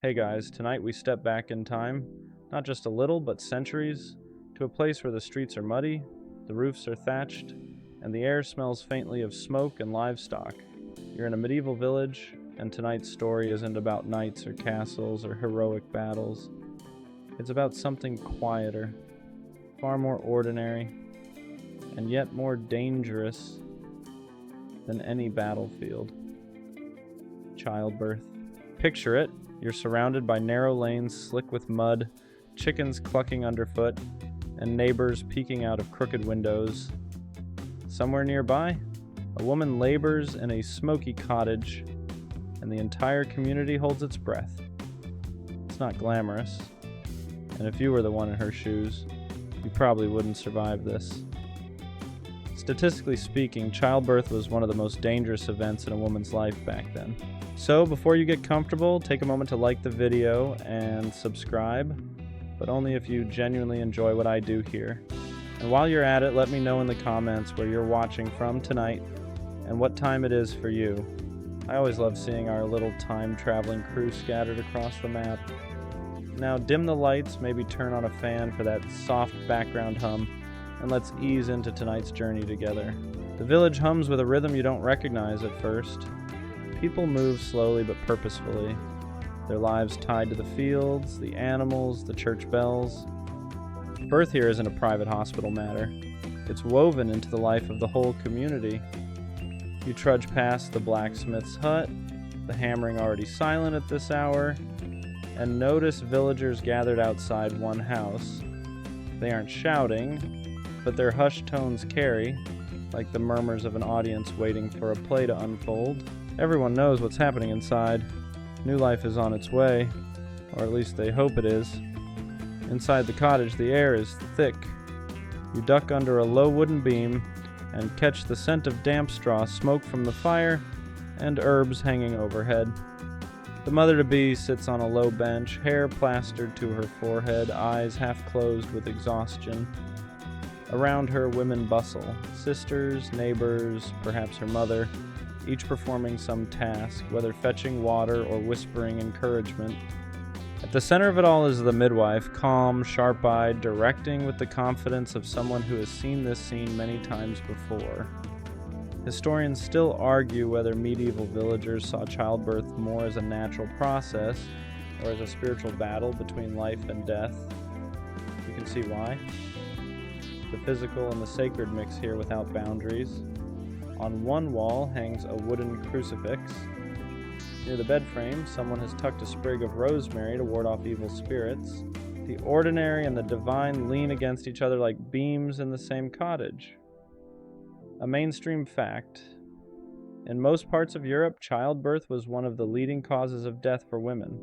Hey guys, tonight we step back in time, not just a little, but centuries, to a place where the streets are muddy, the roofs are thatched, and the air smells faintly of smoke and livestock. You're in a medieval village, and tonight's story isn't about knights or castles or heroic battles. It's about something quieter, far more ordinary, and yet more dangerous than any battlefield. Childbirth. Picture it. You're surrounded by narrow lanes slick with mud, chickens clucking underfoot, and neighbors peeking out of crooked windows. Somewhere nearby, a woman labors in a smoky cottage, and the entire community holds its breath. It's not glamorous, and if you were the one in her shoes, you probably wouldn't survive this. Statistically speaking, childbirth was one of the most dangerous events in a woman's life back then. So before you get comfortable, take a moment to like the video and subscribe, but only if you genuinely enjoy what I do here. And while you're at it, let me know in the comments where you're watching from tonight and what time it is for you. I always love seeing our little time-traveling crew scattered across the map. Now dim the lights, maybe turn on a fan for that soft background hum, and let's ease into tonight's journey together. The village hums with a rhythm you don't recognize at first. People move slowly but purposefully, their lives tied to the fields, the animals, the church bells. Birth here isn't a private hospital matter. It's woven into the life of the whole community. You trudge past the blacksmith's hut, the hammering already silent at this hour, and notice villagers gathered outside one house. They aren't shouting, but their hushed tones carry, like the murmurs of an audience waiting for a play to unfold. Everyone knows what's happening inside. New life is on its way, or at least they hope it is. Inside the cottage, the air is thick. You duck under a low wooden beam and catch the scent of damp straw, smoke from the fire, and herbs hanging overhead. The mother-to-be sits on a low bench, hair plastered to her forehead, eyes half closed with exhaustion. Around her, women bustle, sisters, neighbors, perhaps her mother, each performing some task, whether fetching water or whispering encouragement. At the center of it all is the midwife, calm, sharp-eyed, directing with the confidence of someone who has seen this scene many times before. Historians still argue whether medieval villagers saw childbirth more as a natural process or as a spiritual battle between life and death. You can see why. The physical and the sacred mix here without boundaries. On one wall hangs a wooden crucifix. Near the bed frame, someone has tucked a sprig of rosemary to ward off evil spirits. The ordinary and the divine lean against each other like beams in the same cottage. A mainstream fact. In most parts of Europe, childbirth was one of the leading causes of death for women.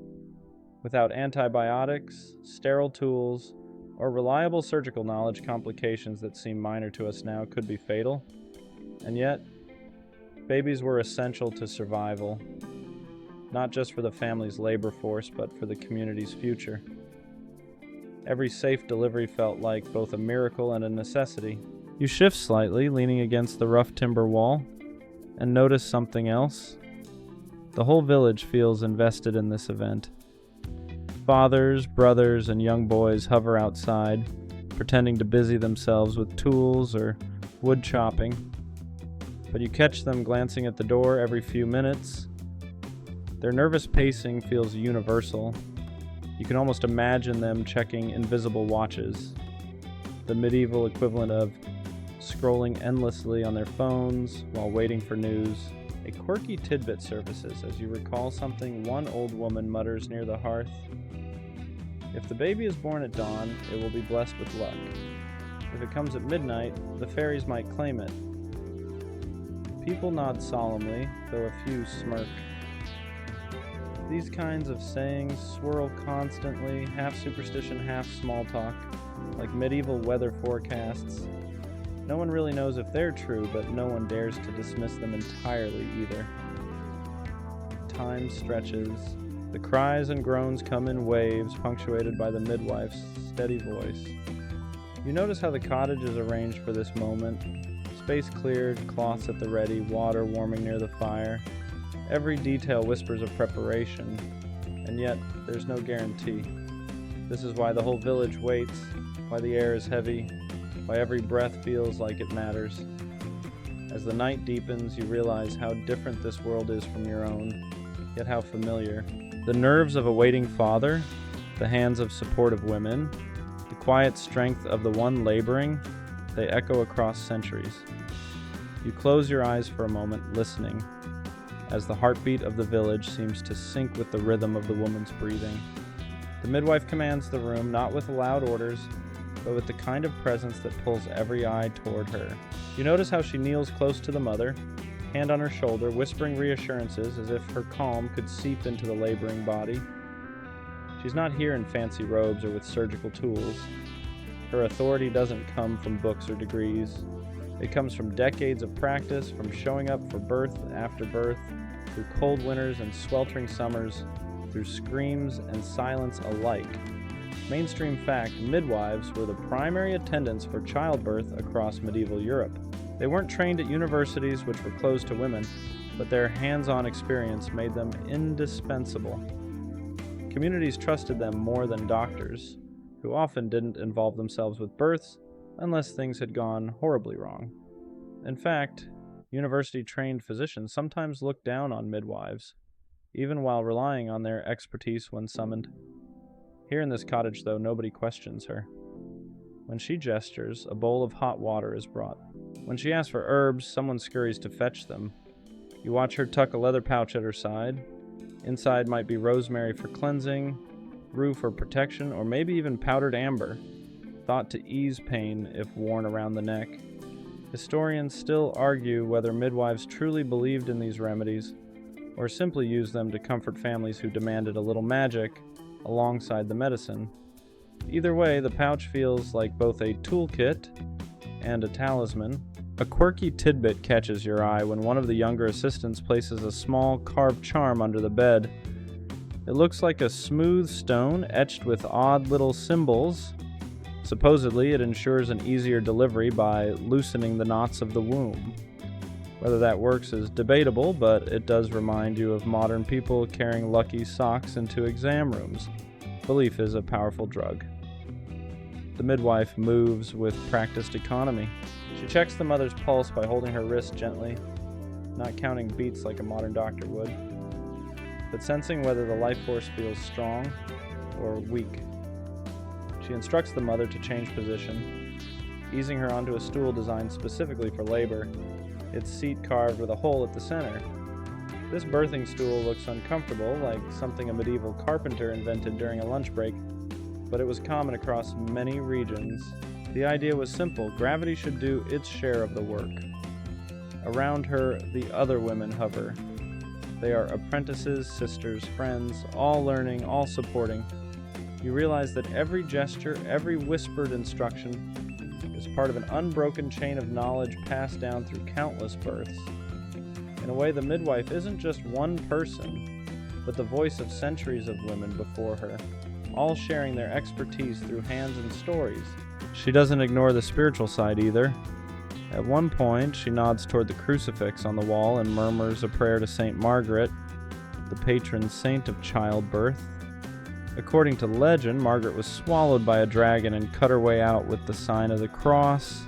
Without antibiotics, sterile tools, or reliable surgical knowledge, complications that seem minor to us now could be fatal. And yet, babies were essential to survival, not just for the family's labor force, but for the community's future. Every safe delivery felt like both a miracle and a necessity. You shift slightly, leaning against the rough timber wall, and notice something else. The whole village feels invested in this event. Fathers, brothers, and young boys hover outside, pretending to busy themselves with tools or wood chopping. But you catch them glancing at the door every few minutes. Their nervous pacing feels universal. You can almost imagine them checking invisible watches, the medieval equivalent of scrolling endlessly on their phones while waiting for news. A quirky tidbit surfaces as you recall something one old woman mutters near the hearth. If the baby is born at dawn, it will be blessed with luck. If it comes at midnight, the fairies might claim it. People nod solemnly, though a few smirk. These kinds of sayings swirl constantly, half superstition, half small talk, like medieval weather forecasts. No one really knows if they're true, but no one dares to dismiss them entirely either. Time stretches. The cries and groans come in waves, punctuated by the midwife's steady voice. You notice how the cottage is arranged for this moment. Space cleared, cloths at the ready, water warming near the fire. Every detail whispers of preparation, and and yet there's no guarantee. This is why the whole village waits, why the air is heavy, why every breath feels like it matters. As the night deepens, you realize how different this world is from your own, yet how familiar. The nerves of a waiting father, the hands of supportive women, the quiet strength of the one laboring, they echo across centuries. You close your eyes for a moment, listening, as the heartbeat of the village seems to sync with the rhythm of the woman's breathing. The midwife commands the room, not with loud orders, but with the kind of presence that pulls every eye toward her. You notice how she kneels close to the mother, hand on her shoulder, whispering reassurances as if her calm could seep into the laboring body. She's not here in fancy robes or with surgical tools. Her authority doesn't come from books or degrees. It comes from decades of practice, from showing up for birth after birth, through cold winters and sweltering summers, through screams and silence alike. Mainstream fact, midwives were the primary attendants for childbirth across medieval Europe. They weren't trained at universities which were closed to women, but their hands-on experience made them indispensable. Communities trusted them more than doctors, who often didn't involve themselves with births unless things had gone horribly wrong. In fact, university-trained physicians sometimes looked down on midwives, even while relying on their expertise when summoned. Here in this cottage, though, nobody questions her. When she gestures, a bowl of hot water is brought. When she asks for herbs, someone scurries to fetch them. You watch her tuck a leather pouch at her side. Inside might be rosemary for cleansing, rue for protection, or maybe even powdered amber, thought to ease pain if worn around the neck. Historians still argue whether midwives truly believed in these remedies, or simply used them to comfort families who demanded a little magic alongside the medicine. Either way, the pouch feels like both a toolkit and a talisman. A quirky tidbit catches your eye when one of the younger assistants places a small carved charm under the bed. It looks like a smooth stone etched with odd little symbols. Supposedly, it ensures an easier delivery by loosening the knots of the womb. Whether that works is debatable, but it does remind you of modern people carrying lucky socks into exam rooms. Belief is a powerful drug. The midwife moves with practiced economy. She checks the mother's pulse by holding her wrist gently, not counting beats like a modern doctor would, but sensing whether the life force feels strong or weak. She instructs the mother to change position, easing her onto a stool designed specifically for labor, its seat carved with a hole at the center. This birthing stool looks uncomfortable, like something a medieval carpenter invented during a lunch break, but it was common across many regions. The idea was simple: gravity should do its share of the work. Around her, the other women hover. They are apprentices, sisters, friends, all learning, all supporting. You realize that every gesture, every whispered instruction is part of an unbroken chain of knowledge passed down through countless births. In a way, the midwife isn't just one person, but the voice of centuries of women before her, all sharing their expertise through hands and stories. She doesn't ignore the spiritual side either. At one point, she nods toward the crucifix on the wall and murmurs a prayer to Saint Margaret, the patron saint of childbirth. According to legend, Margaret was swallowed by a dragon and cut her way out with the sign of the cross,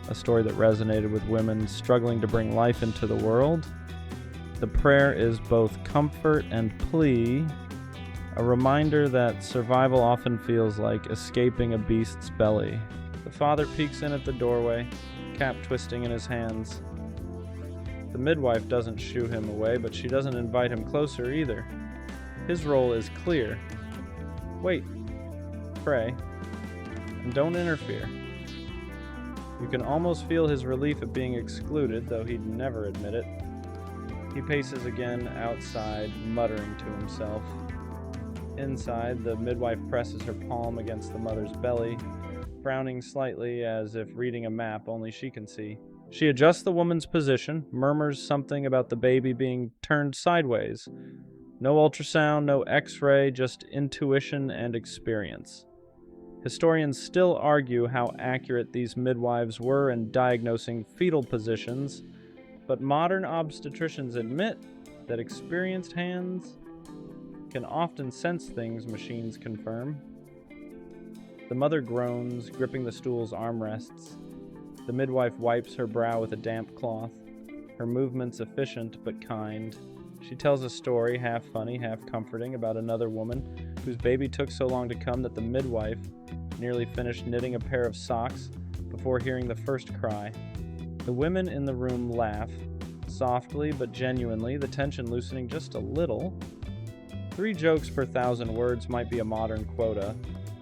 a story that resonated with women struggling to bring life into the world. The prayer is both comfort and plea, a reminder that survival often feels like escaping a beast's belly. The father peeks in at the doorway, cap twisting in his hands. The midwife doesn't shoo him away, but she doesn't invite him closer either. His role is clear. Wait, pray, and don't interfere. You can almost feel his relief at being excluded, though he'd never admit it. He paces again outside, muttering to himself. Inside, the midwife presses her palm against the mother's belly, frowning slightly as if reading a map only she can see. She adjusts the woman's position, murmurs something about the baby being turned sideways. No ultrasound, no x-ray, just intuition and experience. Historians still argue how accurate these midwives were in diagnosing fetal positions, but modern obstetricians admit that experienced hands can often sense things machines confirm. The mother groans, gripping the stool's armrests. The midwife wipes her brow with a damp cloth, her movements efficient but kind. She tells a story, half funny, half comforting, about another woman whose baby took so long to come that the midwife nearly finished knitting a pair of socks before hearing the first cry. The women in the room laugh, softly but genuinely, the tension loosening just a little. 3 jokes per 1,000 words might be a modern quota,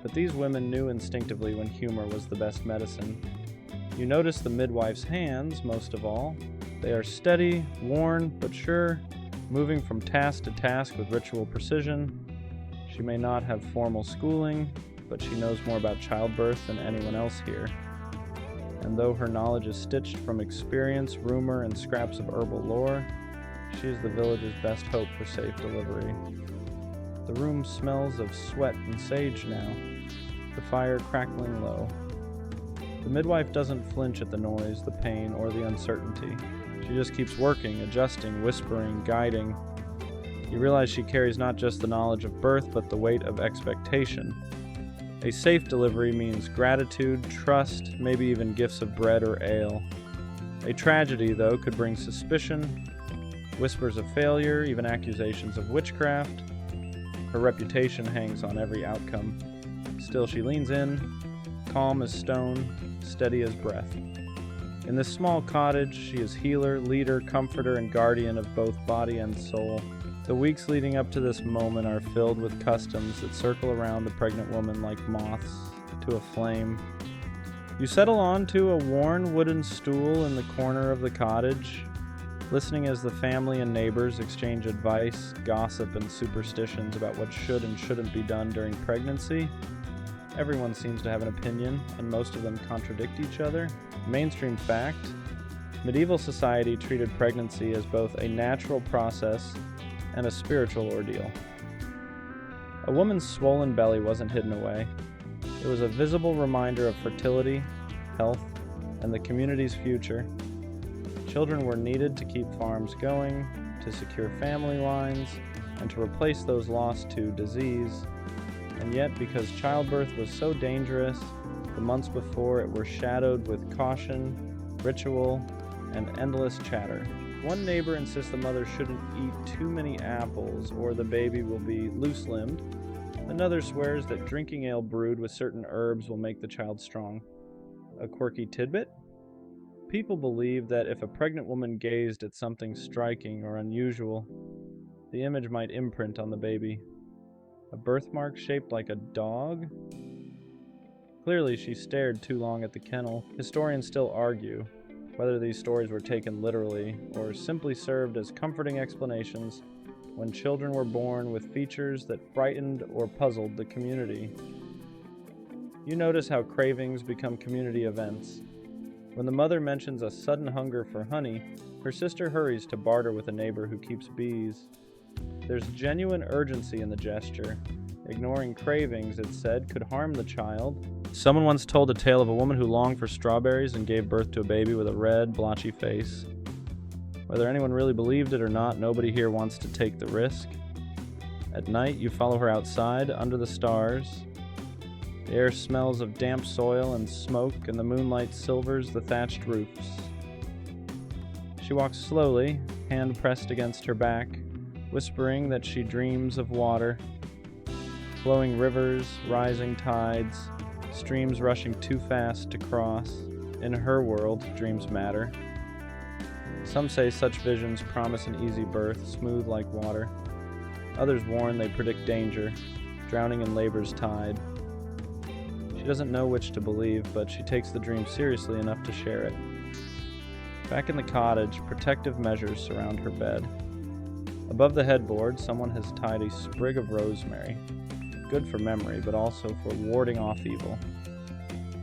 but these women knew instinctively when humor was the best medicine. You notice the midwife's hands, most of all. They are steady, worn, but sure, moving from task to task with ritual precision. She may not have formal schooling, but she knows more about childbirth than anyone else here. And though her knowledge is stitched from experience, rumor, and scraps of herbal lore, she is the village's best hope for safe delivery. The room smells of sweat and sage now, the fire crackling low. The midwife doesn't flinch at the noise, the pain, or the uncertainty. She just keeps working, adjusting, whispering, guiding. You realize she carries not just the knowledge of birth, but the weight of expectation. A safe delivery means gratitude, trust, maybe even gifts of bread or ale. A tragedy, though, could bring suspicion, whispers of failure, even accusations of witchcraft. Her reputation hangs on every outcome. Still, she leans in, calm as stone, steady as breath. In this small cottage, she is healer, leader, comforter, and guardian of both body and soul. The weeks leading up to this moment are filled with customs that circle around the pregnant woman like moths to a flame. You settle onto a worn wooden stool in the corner of the cottage, listening as the family and neighbors exchange advice, gossip, and superstitions about what should and shouldn't be done during pregnancy. Everyone seems to have an opinion, and most of them contradict each other. Mainstream fact: medieval society treated pregnancy as both a natural process and a spiritual ordeal. A woman's swollen belly wasn't hidden away. It was a visible reminder of fertility, health, and the community's future. Children were needed to keep farms going, to secure family lines, and to replace those lost to disease. And yet, because childbirth was so dangerous, the months before it were shadowed with caution, ritual, and endless chatter. One neighbor insists the mother shouldn't eat too many apples or the baby will be loose-limbed. Another swears that drinking ale brewed with certain herbs will make the child strong. A quirky tidbit? People believe that if a pregnant woman gazed at something striking or unusual, the image might imprint on the baby. A birthmark shaped like a dog? Clearly, she stared too long at the kennel. Historians still argue whether these stories were taken literally or simply served as comforting explanations when children were born with features that frightened or puzzled the community. You notice how cravings become community events. When the mother mentions a sudden hunger for honey, her sister hurries to barter with a neighbor who keeps bees. There's genuine urgency in the gesture. Ignoring cravings, it's said, could harm the child. Someone once told a tale of a woman who longed for strawberries and gave birth to a baby with a red, blotchy face. Whether anyone really believed it or not, nobody here wants to take the risk. At night, you follow her outside, under the stars. The air smells of damp soil and smoke, and the moonlight silvers the thatched roofs. She walks slowly, hand pressed against her back, whispering that she dreams of water. Flowing rivers, rising tides, streams rushing too fast to cross. In her world, dreams matter. Some say such visions promise an easy birth, smooth like water. Others warn they predict danger, drowning in labor's tide. She doesn't know which to believe, but she takes the dream seriously enough to share it. Back in the cottage, protective measures surround her bed. Above the headboard, someone has tied a sprig of rosemary. Good for memory, but also for warding off evil.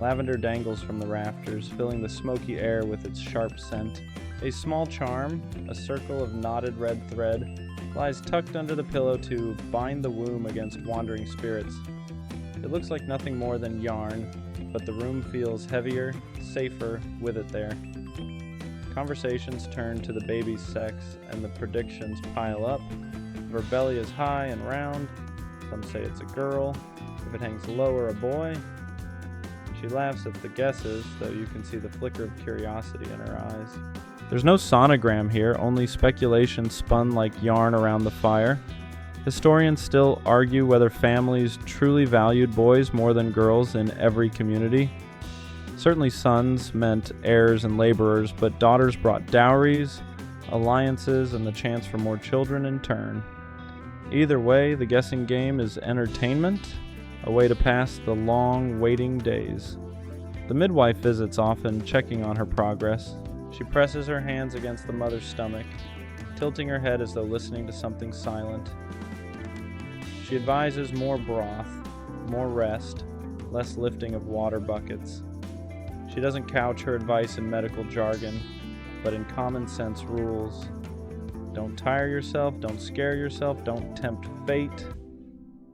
Lavender dangles from the rafters, filling the smoky air with its sharp scent. A small charm, a circle of knotted red thread, lies tucked under the pillow to bind the womb against wandering spirits. It looks like nothing more than yarn, but the room feels heavier, safer with it there. Conversations turn to the baby's sex, and the predictions pile up. If her belly is high and round, some say it's a girl. If it hangs lower, a boy. She laughs at the guesses, though you can see the flicker of curiosity in her eyes. There's no sonogram here, only speculation spun like yarn around the fire. Historians still argue whether families truly valued boys more than girls in every community. Certainly sons meant heirs and laborers, but daughters brought dowries, alliances, and the chance for more children in turn. Either way, the guessing game is entertainment, a way to pass the long waiting days. The midwife visits often, checking on her progress. She presses her hands against the mother's stomach, tilting her head as though listening to something silent. She advises more broth, more rest, less lifting of water buckets. She doesn't couch her advice in medical jargon, but in common sense rules. Don't tire yourself, don't scare yourself, don't tempt fate,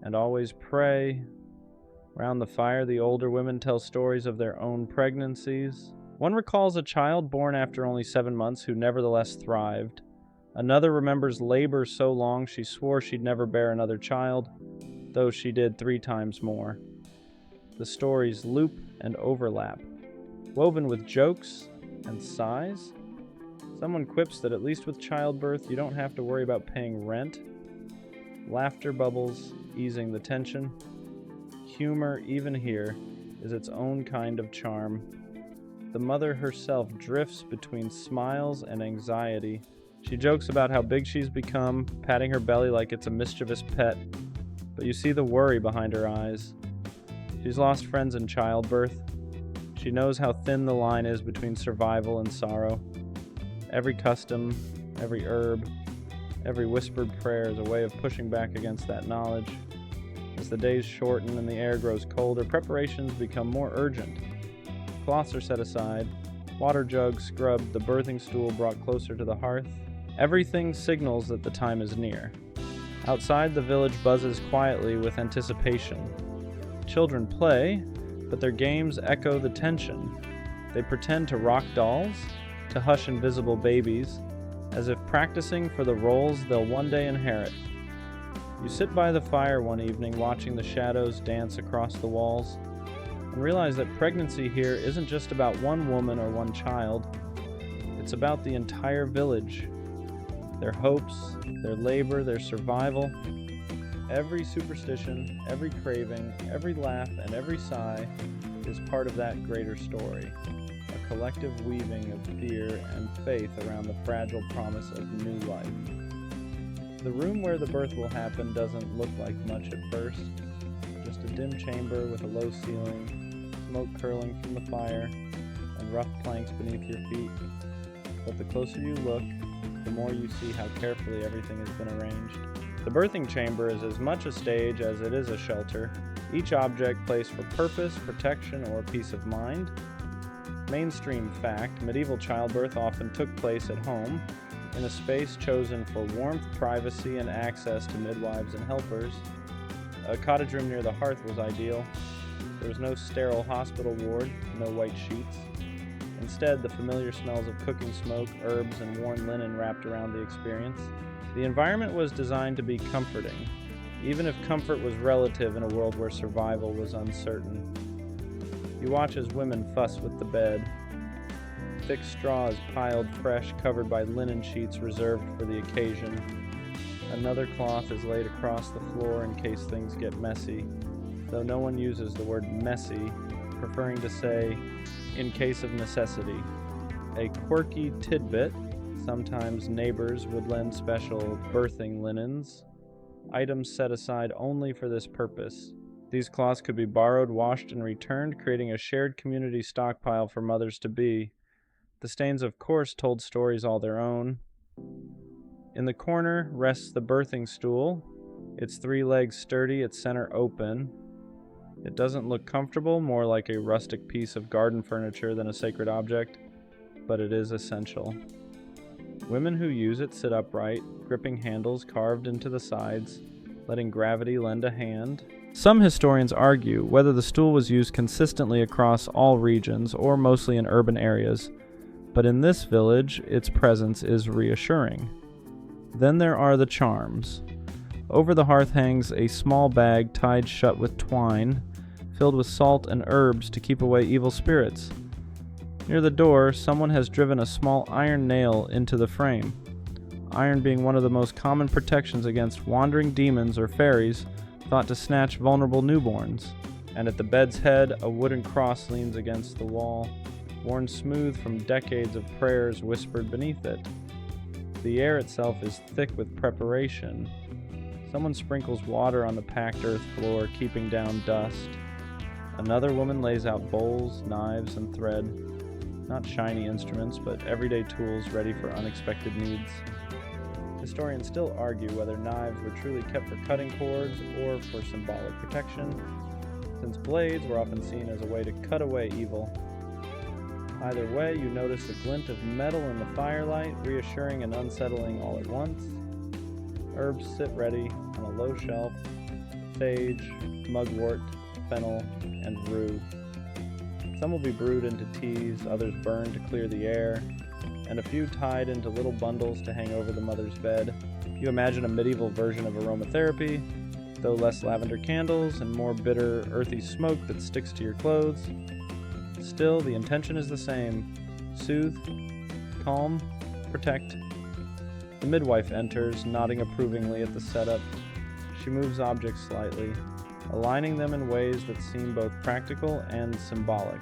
and always pray. Around the fire, the older women tell stories of their own pregnancies. One recalls a child born after only 7 months who nevertheless thrived. Another remembers labor so long she swore she'd never bear another child, though she did 3 times more. The stories loop and overlap, woven with jokes and sighs. Someone quips that at least with childbirth, you don't have to worry about paying rent. Laughter bubbles, easing the tension. Humor, even here, is its own kind of charm. The mother herself drifts between smiles and anxiety. She jokes about how big she's become, patting her belly like it's a mischievous pet, but you see the worry behind her eyes. She's lost friends in childbirth. She knows how thin the line is between survival and sorrow. Every custom, every herb, every whispered prayer is a way of pushing back against that knowledge. As the days shorten and the air grows colder, preparations become more urgent. Cloths are set aside, water jugs scrubbed, the birthing stool brought closer to the hearth. Everything signals that the time is near. Outside, the village buzzes quietly with anticipation. Children play, but their games echo the tension. They pretend to rock dolls, to hush invisible babies, as if practicing for the roles they'll one day inherit. You sit by the fire one evening watching the shadows dance across the walls, and realize that pregnancy here isn't just about one woman or one child. It's about the entire village, their hopes, their labor, their survival. Every superstition, every craving, every laugh, and every sigh is part of that greater story, a collective weaving of fear and faith around the fragile promise of new life. The room where the birth will happen doesn't look like much at first, just a dim chamber with a low ceiling, smoke curling from the fire, and rough planks beneath your feet. But the closer you look, the more you see how carefully everything has been arranged. The birthing chamber is as much a stage as it is a shelter, each object placed for purpose, protection, or peace of mind. Mainstream fact, medieval childbirth often took place at home, in a space chosen for warmth, privacy, and access to midwives and helpers. A cottage room near the hearth was ideal. There was no sterile hospital ward, no white sheets. Instead, the familiar smells of cooking smoke, herbs, and worn linen wrapped around the experience. The environment was designed to be comforting, even if comfort was relative in a world where survival was uncertain. You watch as women fuss with the bed. Thick straw is piled fresh, covered by linen sheets reserved for the occasion. Another cloth is laid across the floor in case things get messy, though no one uses the word messy, preferring to say, in case of necessity. A quirky tidbit, sometimes neighbors would lend special birthing linens, items set aside only for this purpose. These cloths could be borrowed, washed, and returned, creating a shared community stockpile for mothers-to-be. The stains, of course, told stories all their own. In the corner rests the birthing stool, its 3 legs sturdy, its center open. It doesn't look comfortable, more like a rustic piece of garden furniture than a sacred object, but it is essential. Women who use it sit upright, gripping handles carved into the sides, letting gravity lend a hand. Some historians argue whether the stool was used consistently across all regions or mostly in urban areas, but in this village, its presence is reassuring. Then there are the charms. Over the hearth hangs a small bag tied shut with twine, filled with salt and herbs to keep away evil spirits. Near the door, someone has driven a small iron nail into the frame, iron being one of the most common protections against wandering demons or fairies thought to snatch vulnerable newborns. And at the bed's head, a wooden cross leans against the wall, worn smooth from decades of prayers whispered beneath it. The air itself is thick with preparation. Someone sprinkles water on the packed earth floor, keeping down dust. Another woman lays out bowls, knives, and thread. Not shiny instruments, but everyday tools ready for unexpected needs. Historians still argue whether knives were truly kept for cutting cords or for symbolic protection, since blades were often seen as a way to cut away evil. Either way, you notice a glint of metal in the firelight, reassuring and unsettling all at once. Herbs sit ready on a low shelf: sage, mugwort, fennel, and rue. Some will be brewed into teas, others burned to clear the air, and a few tied into little bundles to hang over the mother's bed. You imagine a medieval version of aromatherapy, though less lavender candles and more bitter, earthy smoke that sticks to your clothes. Still, the intention is the same: soothe, calm, protect. The midwife enters, nodding approvingly at the setup. She moves objects slightly, aligning them in ways that seem both practical and symbolic.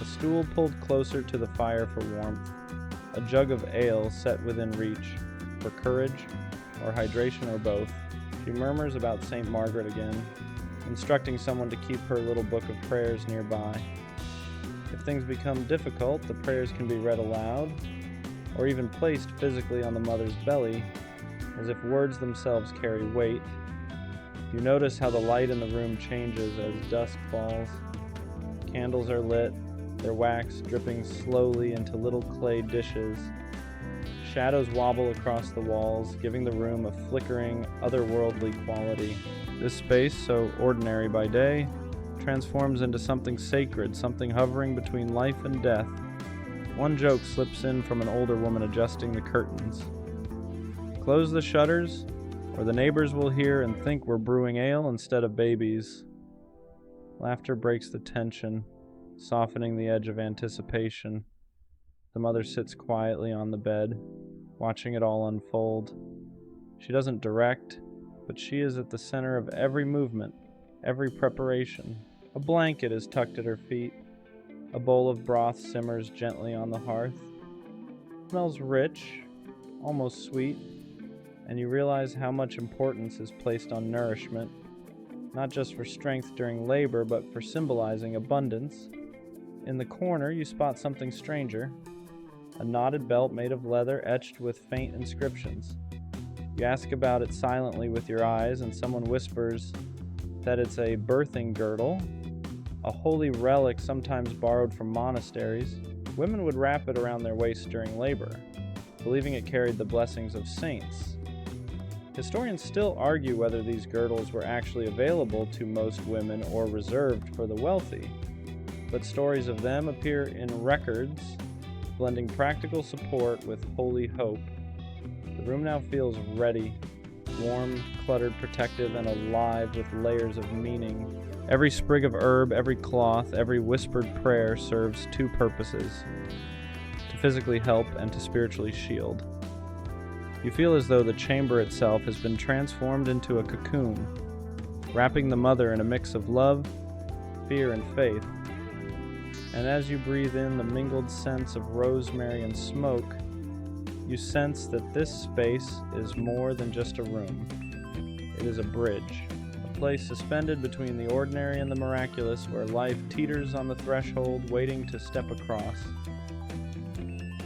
A stool pulled closer to the fire for warmth, a jug of ale set within reach, for courage or hydration or both. She murmurs about St. Margaret again, instructing someone to keep her little book of prayers nearby. If things become difficult, the prayers can be read aloud, or even placed physically on the mother's belly, as if words themselves carry weight. You notice how the light in the room changes as dusk falls. Candles are lit, their wax dripping slowly into little clay dishes. Shadows wobble across the walls, giving the room a flickering, otherworldly quality. This space, so ordinary by day, transforms into something sacred, something hovering between life and death. One joke slips in from an older woman adjusting the curtains. Close the shutters, or the neighbors will hear and think we're brewing ale instead of babies. Laughter breaks the tension, softening the edge of anticipation. The mother sits quietly on the bed, watching it all unfold. She doesn't direct, but she is at the center of every movement, every preparation. A blanket is tucked at her feet. A bowl of broth simmers gently on the hearth. It smells rich, almost sweet, and you realize how much importance is placed on nourishment, not just for strength during labor, but for symbolizing abundance. In the corner, you spot something stranger, a knotted belt made of leather etched with faint inscriptions. You ask about it silently with your eyes, and someone whispers that it's a birthing girdle, a holy relic sometimes borrowed from monasteries. Women would wrap it around their waist during labor, believing it carried the blessings of saints. Historians still argue whether these girdles were actually available to most women or reserved for the wealthy, but stories of them appear in records, blending practical support with holy hope. The room now feels ready, warm, cluttered, protective, and alive with layers of meaning. Every sprig of herb, every cloth, every whispered prayer serves two purposes: to physically help and to spiritually shield. You feel as though the chamber itself has been transformed into a cocoon, wrapping the mother in a mix of love, fear, and faith. And as you breathe in the mingled scents of rosemary and smoke, you sense that this space is more than just a room. It is a bridge, a place suspended between the ordinary and the miraculous, where life teeters on the threshold, waiting to step across.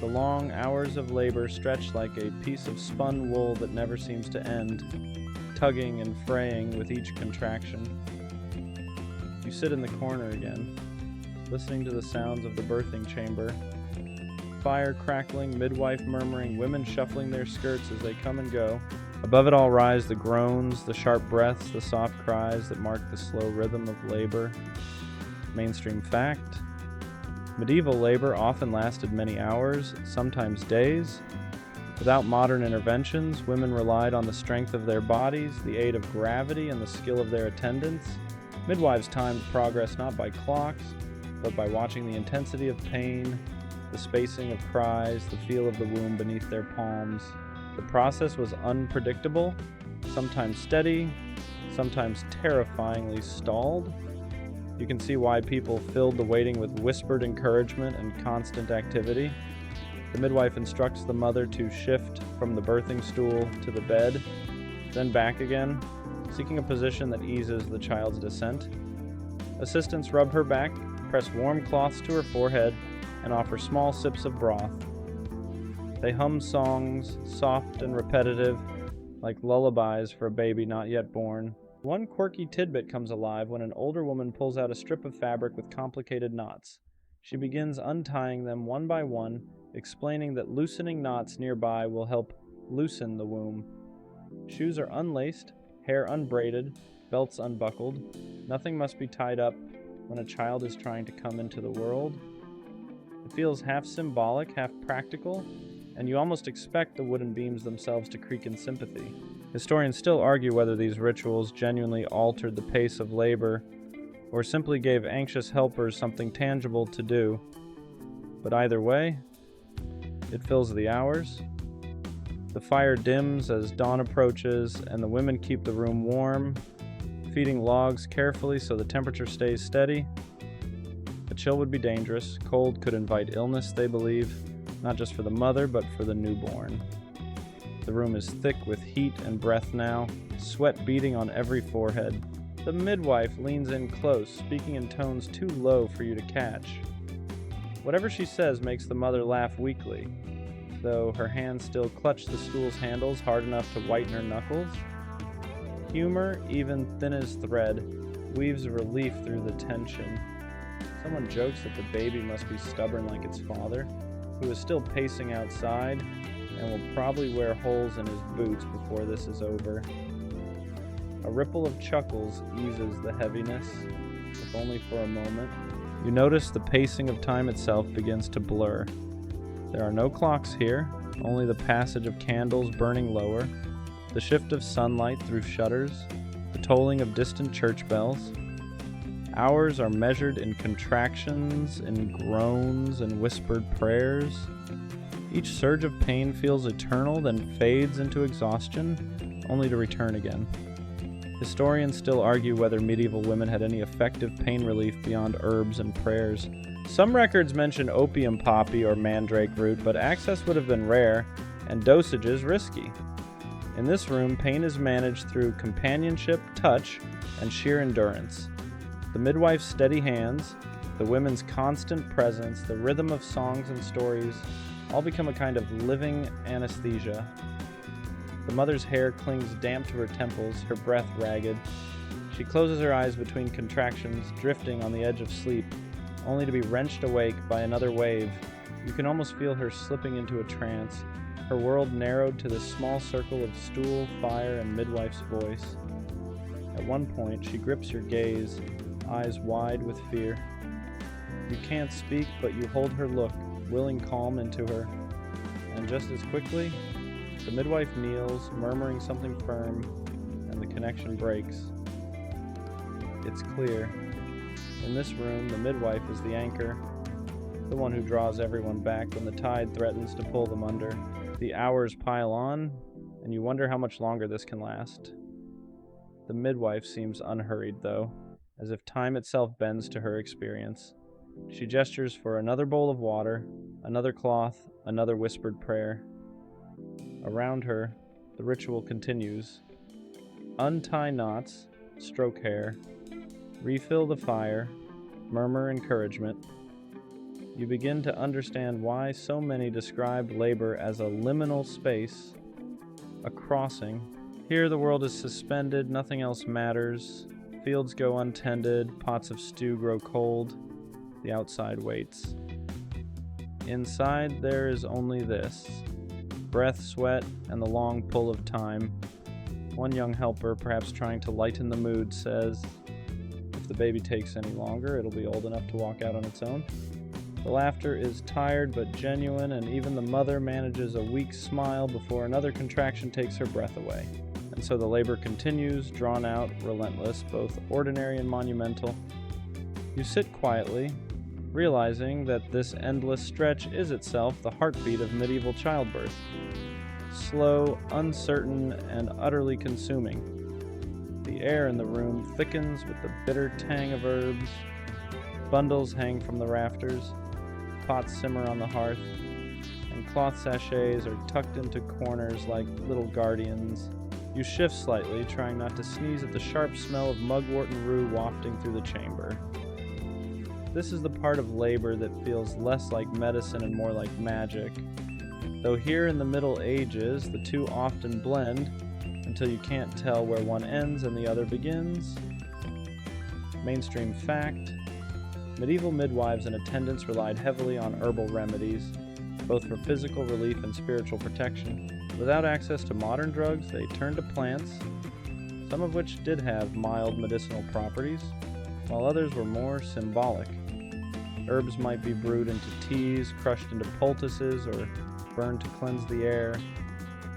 The long hours of labor stretch like a piece of spun wool that never seems to end, tugging and fraying with each contraction. You sit in the corner again, listening to the sounds of the birthing chamber. Fire crackling, midwife murmuring, women shuffling their skirts as they come and go. Above it all rise the groans, the sharp breaths, the soft cries that mark the slow rhythm of labor. Mainstream fact: medieval labor often lasted many hours, sometimes days. Without modern interventions, women relied on the strength of their bodies, the aid of gravity, and the skill of their attendants. Midwives timed progress not by clocks, but by watching the intensity of pain, the spacing of cries, the feel of the womb beneath their palms. The process was unpredictable, sometimes steady, sometimes terrifyingly stalled. You can see why people filled the waiting with whispered encouragement and constant activity. The midwife instructs the mother to shift from the birthing stool to the bed, then back again, seeking a position that eases the child's descent. Assistants rub her back, press warm cloths to her forehead, and offer small sips of broth. They hum songs, soft and repetitive, like lullabies for a baby not yet born. One quirky tidbit comes alive when an older woman pulls out a strip of fabric with complicated knots. She begins untying them one by one, explaining that loosening knots nearby will help loosen the womb. Shoes are unlaced, hair unbraided, belts unbuckled. Nothing must be tied up when a child is trying to come into the world. It feels half symbolic, half practical, and you almost expect the wooden beams themselves to creak in sympathy. Historians still argue whether these rituals genuinely altered the pace of labor or simply gave anxious helpers something tangible to do. But either way, it fills the hours. The fire dims as dawn approaches, and the women keep the room warm, feeding logs carefully so the temperature stays steady. A chill would be dangerous. Cold could invite illness, they believe, not just for the mother, but for the newborn. The room is thick with heat and breath now, sweat beating on every forehead. The midwife leans in close, speaking in tones too low for you to catch. Whatever she says makes the mother laugh weakly, though her hands still clutch the stool's handles hard enough to whiten her knuckles. Humor, even thin as thread, weaves relief through the tension. Someone jokes that the baby must be stubborn like its father, who is still pacing outside and will probably wear holes in his boots before this is over. A ripple of chuckles eases the heaviness, if only for a moment. You notice the pacing of time itself begins to blur. There are no clocks here, only the passage of candles burning lower, the shift of sunlight through shutters, the tolling of distant church bells. Hours are measured in contractions, in groans, and whispered prayers. Each surge of pain feels eternal, then fades into exhaustion, only to return again. Historians still argue whether medieval women had any effective pain relief beyond herbs and prayers. Some records mention opium poppy or mandrake root, but access would have been rare and dosages risky. In this room, pain is managed through companionship, touch, and sheer endurance. The midwife's steady hands, the women's constant presence, the rhythm of songs and stories all become a kind of living anesthesia. The mother's hair clings damp to her temples, her breath ragged. She closes her eyes between contractions, drifting on the edge of sleep, only to be wrenched awake by another wave. You can almost feel her slipping into a trance, her world narrowed to this small circle of stool, fire, and midwife's voice. At one point, she grips your gaze, eyes wide with fear. You can't speak, but you hold her look, willing calm into her. And just as quickly, the midwife kneels, murmuring something firm, and the connection breaks. It's clear. In this room, the midwife is the anchor, the one who draws everyone back when the tide threatens to pull them under. The hours pile on, and you wonder how much longer this can last. The midwife seems unhurried, though, as if time itself bends to her experience. She gestures for another bowl of water, another cloth, another whispered prayer. Around her, the ritual continues. Untie knots, stroke hair, refill the fire, murmur encouragement. You begin to understand why so many described labor as a liminal space, a crossing. Here the world is suspended, nothing else matters. Fields go untended, pots of stew grow cold. The outside waits. Inside there is only this. Breath, sweat, and the long pull of time. One young helper, perhaps trying to lighten the mood, says, "If the baby takes any longer, it'll be old enough to walk out on its own." The laughter is tired but genuine, and even the mother manages a weak smile before another contraction takes her breath away. And so the labor continues, drawn out, relentless, both ordinary and monumental. You sit quietly, realizing that this endless stretch is itself the heartbeat of medieval childbirth. Slow, uncertain, and utterly consuming. The air in the room thickens with the bitter tang of herbs. Bundles hang from the rafters. Pots simmer on the hearth. And cloth sachets are tucked into corners like little guardians. You shift slightly, trying not to sneeze at the sharp smell of mugwort and rue wafting through the chamber. This is the part of labor that feels less like medicine and more like magic. Though here in the Middle Ages, the two often blend until you can't tell where one ends and the other begins. Mainstream fact: medieval midwives and attendants relied heavily on herbal remedies, both for physical relief and spiritual protection. Without access to modern drugs, they turned to plants, some of which did have mild medicinal properties, while others were more symbolic. Herbs might be brewed into teas, crushed into poultices, or burned to cleanse the air.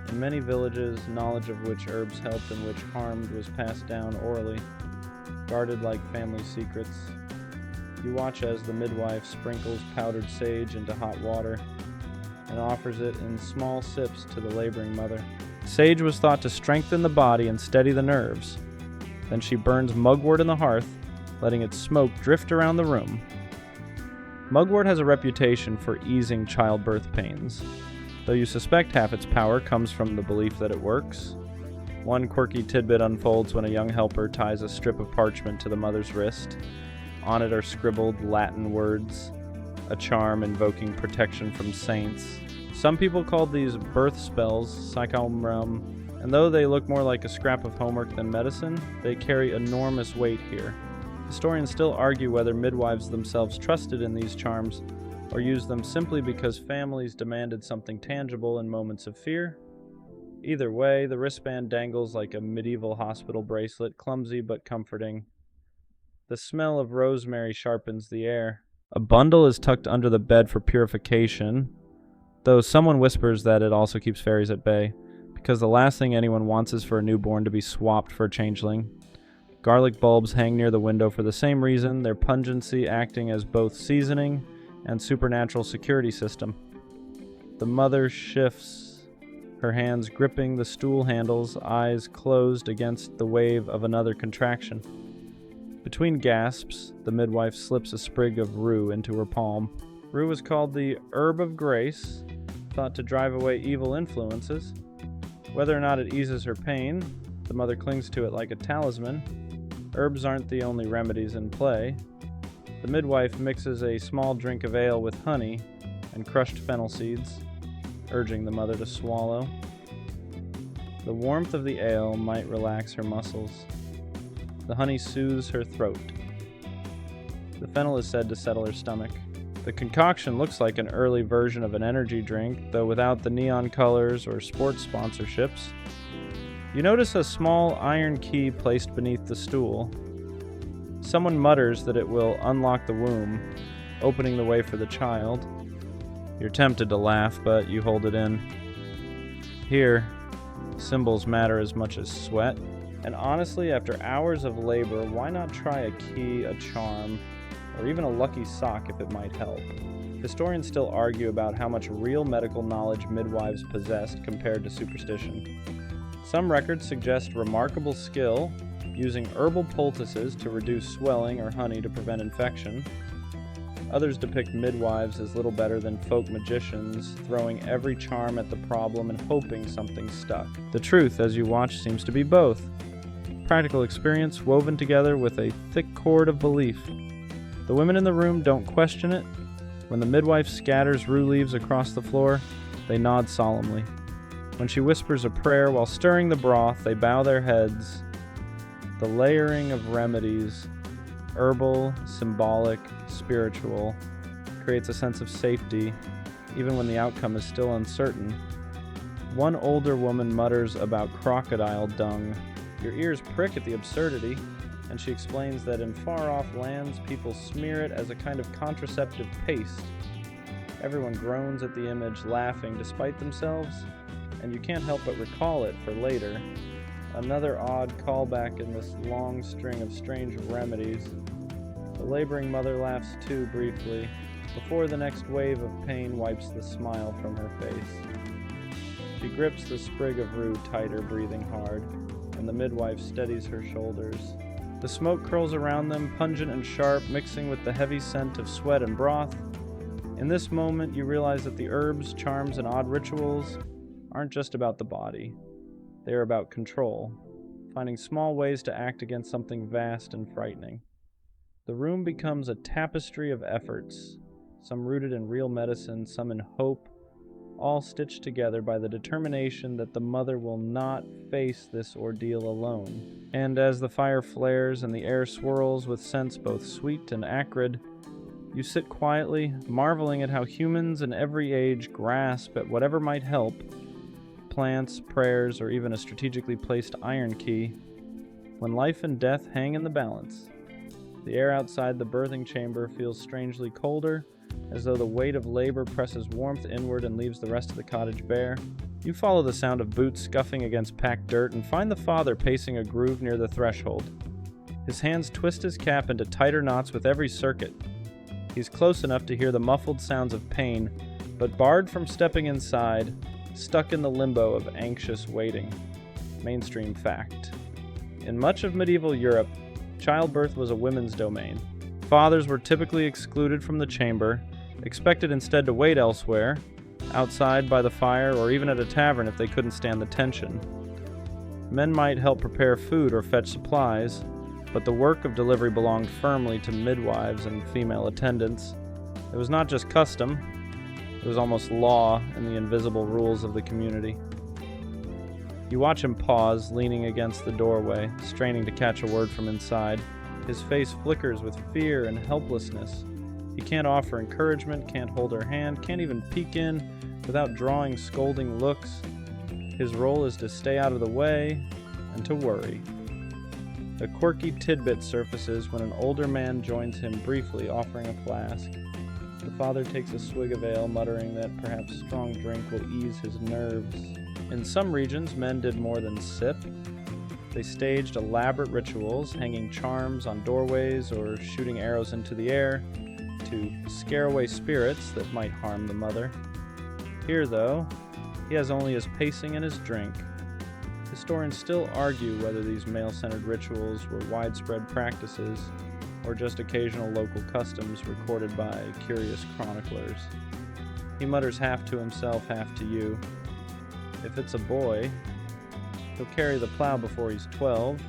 In many villages, knowledge of which herbs helped and which harmed was passed down orally, guarded like family secrets. You watch as the midwife sprinkles powdered sage into hot water and offers it in small sips to the laboring mother. Sage was thought to strengthen the body and steady the nerves. Then she burns mugwort in the hearth, letting its smoke drift around the room. Mugwort has a reputation for easing childbirth pains, though you suspect half its power comes from the belief that it works. One quirky tidbit unfolds when a young helper ties a strip of parchment to the mother's wrist. On it are scribbled Latin words, a charm invoking protection from saints. Some people call these birth spells psychomrum, and though they look more like a scrap of homework than medicine, they carry enormous weight here. Historians still argue whether midwives themselves trusted in these charms or used them simply because families demanded something tangible in moments of fear. Either way, the wristband dangles like a medieval hospital bracelet, clumsy but comforting. The smell of rosemary sharpens the air. A bundle is tucked under the bed for purification, though someone whispers that it also keeps fairies at bay, because the last thing anyone wants is for a newborn to be swapped for a changeling. Garlic bulbs hang near the window for the same reason, their pungency acting as both seasoning and supernatural security system. The mother shifts, her hands gripping the stool handles, eyes closed against the wave of another contraction. Between gasps, the midwife slips a sprig of rue into her palm. Rue is called the herb of grace, thought to drive away evil influences. Whether or not it eases her pain, the mother clings to it like a talisman. Herbs aren't the only remedies in play. The midwife mixes a small drink of ale with honey and crushed fennel seeds, urging the mother to swallow. The warmth of the ale might relax her muscles. The honey soothes her throat. The fennel is said to settle her stomach. The concoction looks like an early version of an energy drink, though without the neon colors or sports sponsorships. You notice a small iron key placed beneath the stool. Someone mutters that it will unlock the womb, opening the way for the child. You're tempted to laugh, but you hold it in. Here, symbols matter as much as sweat. And honestly, after hours of labor, why not try a key, a charm, or even a lucky sock if it might help? Historians still argue about how much real medical knowledge midwives possessed compared to superstition. Some records suggest remarkable skill, using herbal poultices to reduce swelling or honey to prevent infection. Others depict midwives as little better than folk magicians, throwing every charm at the problem and hoping something stuck. The truth, as you watch, seems to be both. Practical experience woven together with a thick cord of belief. The women in the room don't question it. When the midwife scatters rue leaves across the floor, they nod solemnly. When she whispers a prayer while stirring the broth, they bow their heads. The layering of remedies, herbal, symbolic, spiritual, creates a sense of safety, even when the outcome is still uncertain. One older woman mutters about crocodile dung. Your ears prick at the absurdity, and she explains that in far-off lands, people smear it as a kind of contraceptive paste. Everyone groans at the image, laughing despite themselves, and you can't help but recall it for later. Another odd callback in this long string of strange remedies. The laboring mother laughs too briefly, before the next wave of pain wipes the smile from her face. She grips the sprig of rue tighter, breathing hard, and the midwife steadies her shoulders. The smoke curls around them, pungent and sharp, mixing with the heavy scent of sweat and broth. In this moment, you realize that the herbs, charms, and odd rituals aren't just about the body. They are about control, finding small ways to act against something vast and frightening. The room becomes a tapestry of efforts, some rooted in real medicine, some in hope, all stitched together by the determination that the mother will not face this ordeal alone. And as the fire flares and the air swirls with scents both sweet and acrid, you sit quietly, marveling at how humans in every age grasp at whatever might help, plants, prayers, or even a strategically placed iron key, when life and death hang in the balance. The air outside the birthing chamber feels strangely colder, as though the weight of labor presses warmth inward and leaves the rest of the cottage bare. You follow the sound of boots scuffing against packed dirt and find the father pacing a groove near the threshold. His hands twist his cap into tighter knots with every circuit. He's close enough to hear the muffled sounds of pain, but barred from stepping inside, stuck in the limbo of anxious waiting. Mainstream fact. In much of medieval Europe, childbirth was a women's domain. Fathers were typically excluded from the chamber, expected instead to wait elsewhere, outside by the fire or even at a tavern if they couldn't stand the tension. Men might help prepare food or fetch supplies, but the work of delivery belonged firmly to midwives and female attendants. It was not just custom, it was almost law in the invisible rules of the community. You watch him pause, leaning against the doorway, straining to catch a word from inside. His face flickers with fear and helplessness. He can't offer encouragement, can't hold her hand, can't even peek in without drawing scolding looks. His role is to stay out of the way and to worry. A quirky tidbit surfaces when an older man joins him briefly, offering a flask. The father takes a swig of ale, muttering that perhaps strong drink will ease his nerves. In some regions, men did more than sip. They staged elaborate rituals, hanging charms on doorways or shooting arrows into the air to scare away spirits that might harm the mother. Here, though, he has only his pacing and his drink. Historians still argue whether these male-centered rituals were widespread practices or just occasional local customs recorded by curious chroniclers. He mutters half to himself, half to you. If it's a boy, he'll carry the plow before he's 12,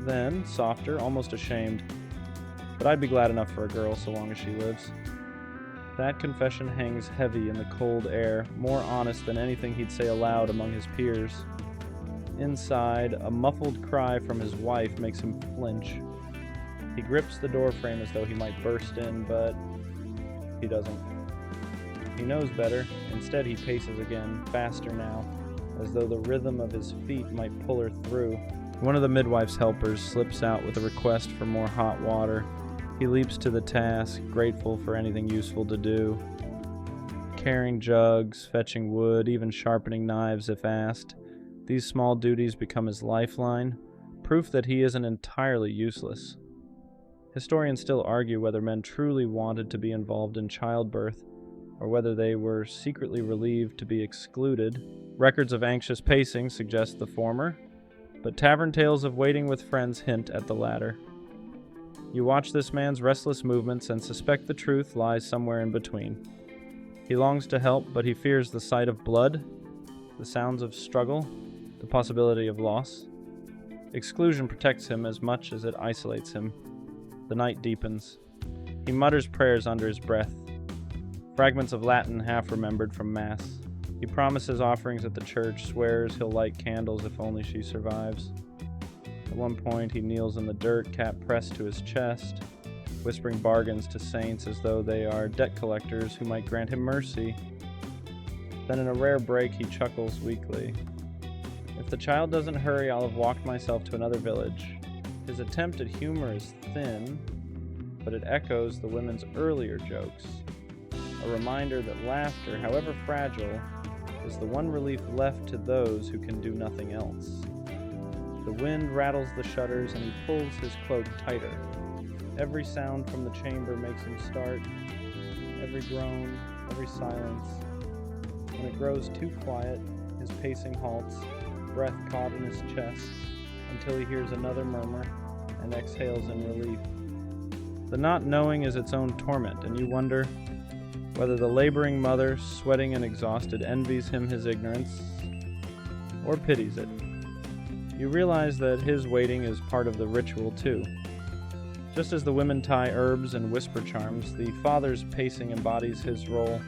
then, softer, almost ashamed, but I'd be glad enough for a girl so long as she lives. That confession hangs heavy in the cold air, more honest than anything he'd say aloud among his peers. Inside, a muffled cry from his wife makes him flinch. He grips the doorframe as though he might burst in, but he doesn't. He knows better. Instead, he paces again, faster now, as though the rhythm of his feet might pull her through. One of the midwife's helpers slips out with a request for more hot water. He leaps to the task, grateful for anything useful to do. Carrying jugs, fetching wood, even sharpening knives if asked. These small duties become his lifeline, proof that he isn't entirely useless. Historians still argue whether men truly wanted to be involved in childbirth, or whether they were secretly relieved to be excluded. Records of anxious pacing suggest the former, but tavern tales of waiting with friends hint at the latter. You watch this man's restless movements and suspect the truth lies somewhere in between. He longs to help, but he fears the sight of blood, the sounds of struggle, the possibility of loss. Exclusion protects him as much as it isolates him. The night deepens. He mutters prayers under his breath, fragments of Latin half-remembered from Mass. He promises offerings at the church, swears he'll light candles if only she survives. At one point, he kneels in the dirt, cap pressed to his chest, whispering bargains to saints as though they are debt collectors who might grant him mercy. Then in a rare break, he chuckles weakly. If the child doesn't hurry, I'll have walked myself to another village. His attempt at humor is thin, but it echoes the women's earlier jokes, a reminder that laughter, however fragile, is the one relief left to those who can do nothing else. The wind rattles the shutters and he pulls his cloak tighter. Every sound from the chamber makes him start, every groan, every silence. When it grows too quiet, his pacing halts, breath caught in his chest, until he hears another murmur and exhales in relief. The not knowing is its own torment, and you wonder whether the laboring mother, sweating and exhausted, envies him his ignorance or pities it. You realize that his waiting is part of the ritual too. Just as the women tie herbs and whisper charms, the father's pacing embodies his role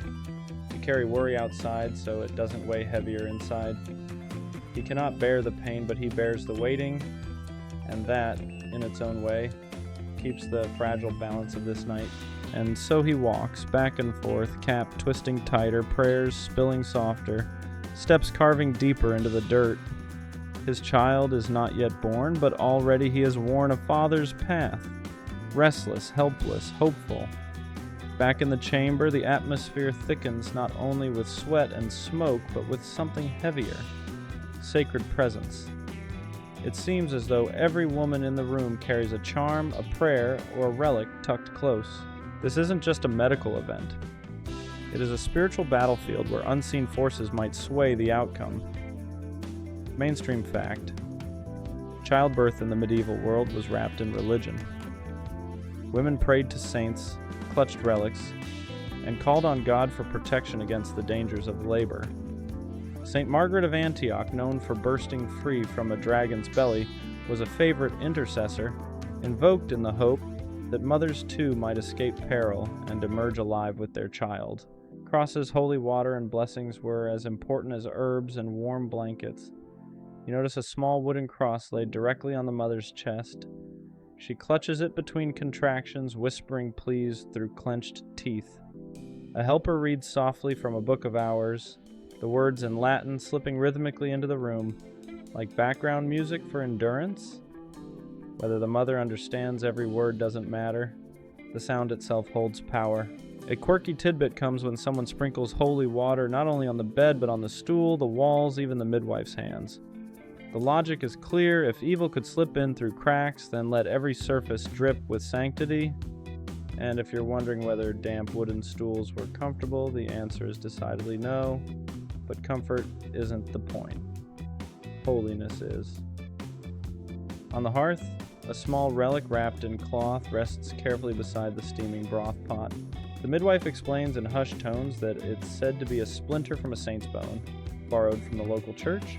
to carry worry outside so it doesn't weigh heavier inside. He cannot bear the pain, but he bears the waiting, and that, in its own way, keeps the fragile balance of this night. And so he walks, back and forth, cap twisting tighter, prayers spilling softer, steps carving deeper into the dirt. His child is not yet born, but already he has worn a father's path, restless, helpless, hopeful. Back in the chamber, the atmosphere thickens not only with sweat and smoke, but with something heavier, sacred presence. It seems as though every woman in the room carries a charm, a prayer, or a relic tucked close. This isn't just a medical event. It is a spiritual battlefield where unseen forces might sway the outcome. Mainstream fact: childbirth in the medieval world was wrapped in religion. Women prayed to saints, clutched relics, and called on God for protection against the dangers of labor. St. Margaret of Antioch, known for bursting free from a dragon's belly, was a favorite intercessor, invoked in the hope that mothers too might escape peril and emerge alive with their child. Crosses, holy water, and blessings were as important as herbs and warm blankets. You notice a small wooden cross laid directly on the mother's chest. She clutches it between contractions, whispering pleas through clenched teeth. A helper reads softly from a book of hours, the words in Latin slipping rhythmically into the room, like background music for endurance. Whether the mother understands every word doesn't matter. The sound itself holds power. A quirky tidbit comes when someone sprinkles holy water not only on the bed but on the stool, the walls, even the midwife's hands. The logic is clear. If evil could slip in through cracks, then let every surface drip with sanctity. And if you're wondering whether damp wooden stools were comfortable, the answer is decidedly no. But comfort isn't the point. Holiness is. On the hearth, a small relic wrapped in cloth rests carefully beside the steaming broth pot. The midwife explains in hushed tones that it's said to be a splinter from a saint's bone, borrowed from the local church.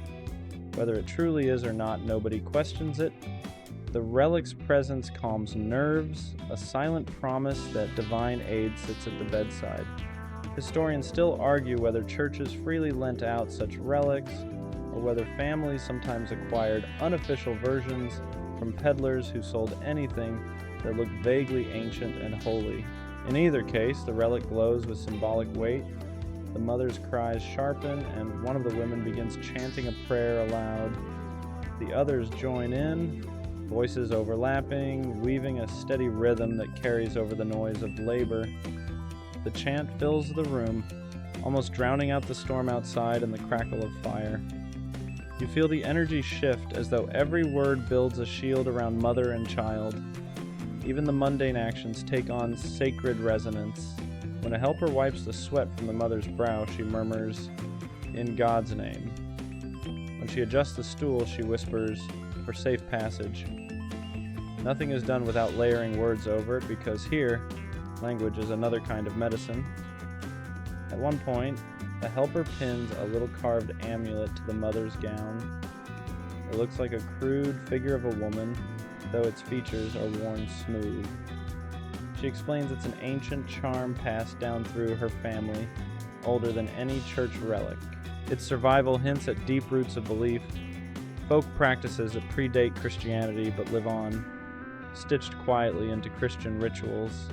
Whether it truly is or not, nobody questions it. The relic's presence calms nerves, a silent promise that divine aid sits at the bedside. Historians still argue whether churches freely lent out such relics, or whether families sometimes acquired unofficial versions from peddlers who sold anything that looked vaguely ancient and holy. In either case, the relic glows with symbolic weight. The mother's cries sharpen, and one of the women begins chanting a prayer aloud. The others join in, voices overlapping, weaving a steady rhythm that carries over the noise of labor. The chant fills the room, almost drowning out the storm outside and the crackle of fire. You feel the energy shift as though every word builds a shield around mother and child. Even the mundane actions take on sacred resonance. When a helper wipes the sweat from the mother's brow, she murmurs, "In God's name." When she adjusts the stool, she whispers, "For safe passage." Nothing is done without layering words over it, because here, language is another kind of medicine. At one point, the helper pins a little carved amulet to the mother's gown. It looks like a crude figure of a woman, though its features are worn smooth. She explains it's an ancient charm passed down through her family, older than any church relic. Its survival hints at deep roots of belief, folk practices that predate Christianity but live on, stitched quietly into Christian rituals.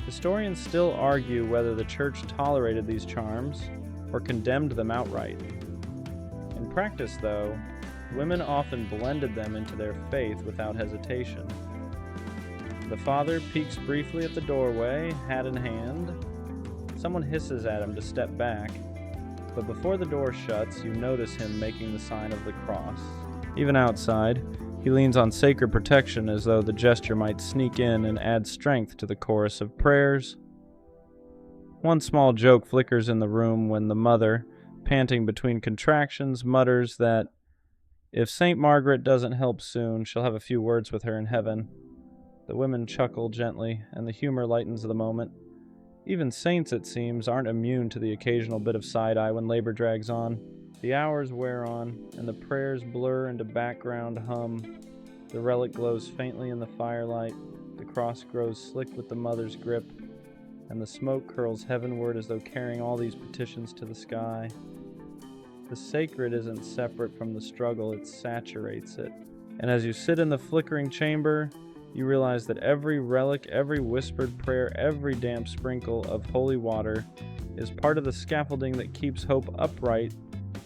Historians still argue whether the church tolerated these charms or condemned them outright. In practice, though, women often blended them into their faith without hesitation. The father peeks briefly at the doorway, hat in hand. Someone hisses at him to step back, but before the door shuts, you notice him making the sign of the cross. Even outside, he leans on sacred protection as though the gesture might sneak in and add strength to the chorus of prayers. One small joke flickers in the room when the mother, panting between contractions, mutters that if St. Margaret doesn't help soon, she'll have a few words with her in heaven. The women chuckle gently, and the humor lightens the moment. Even saints, it seems, aren't immune to the occasional bit of side-eye when labor drags on. The hours wear on, and the prayers blur into background hum. The relic glows faintly in the firelight, the cross grows slick with the mother's grip, and the smoke curls heavenward as though carrying all these petitions to the sky. The sacred isn't separate from the struggle, it saturates it. And as you sit in the flickering chamber, you realize that every relic, every whispered prayer, every damp sprinkle of holy water is part of the scaffolding that keeps hope upright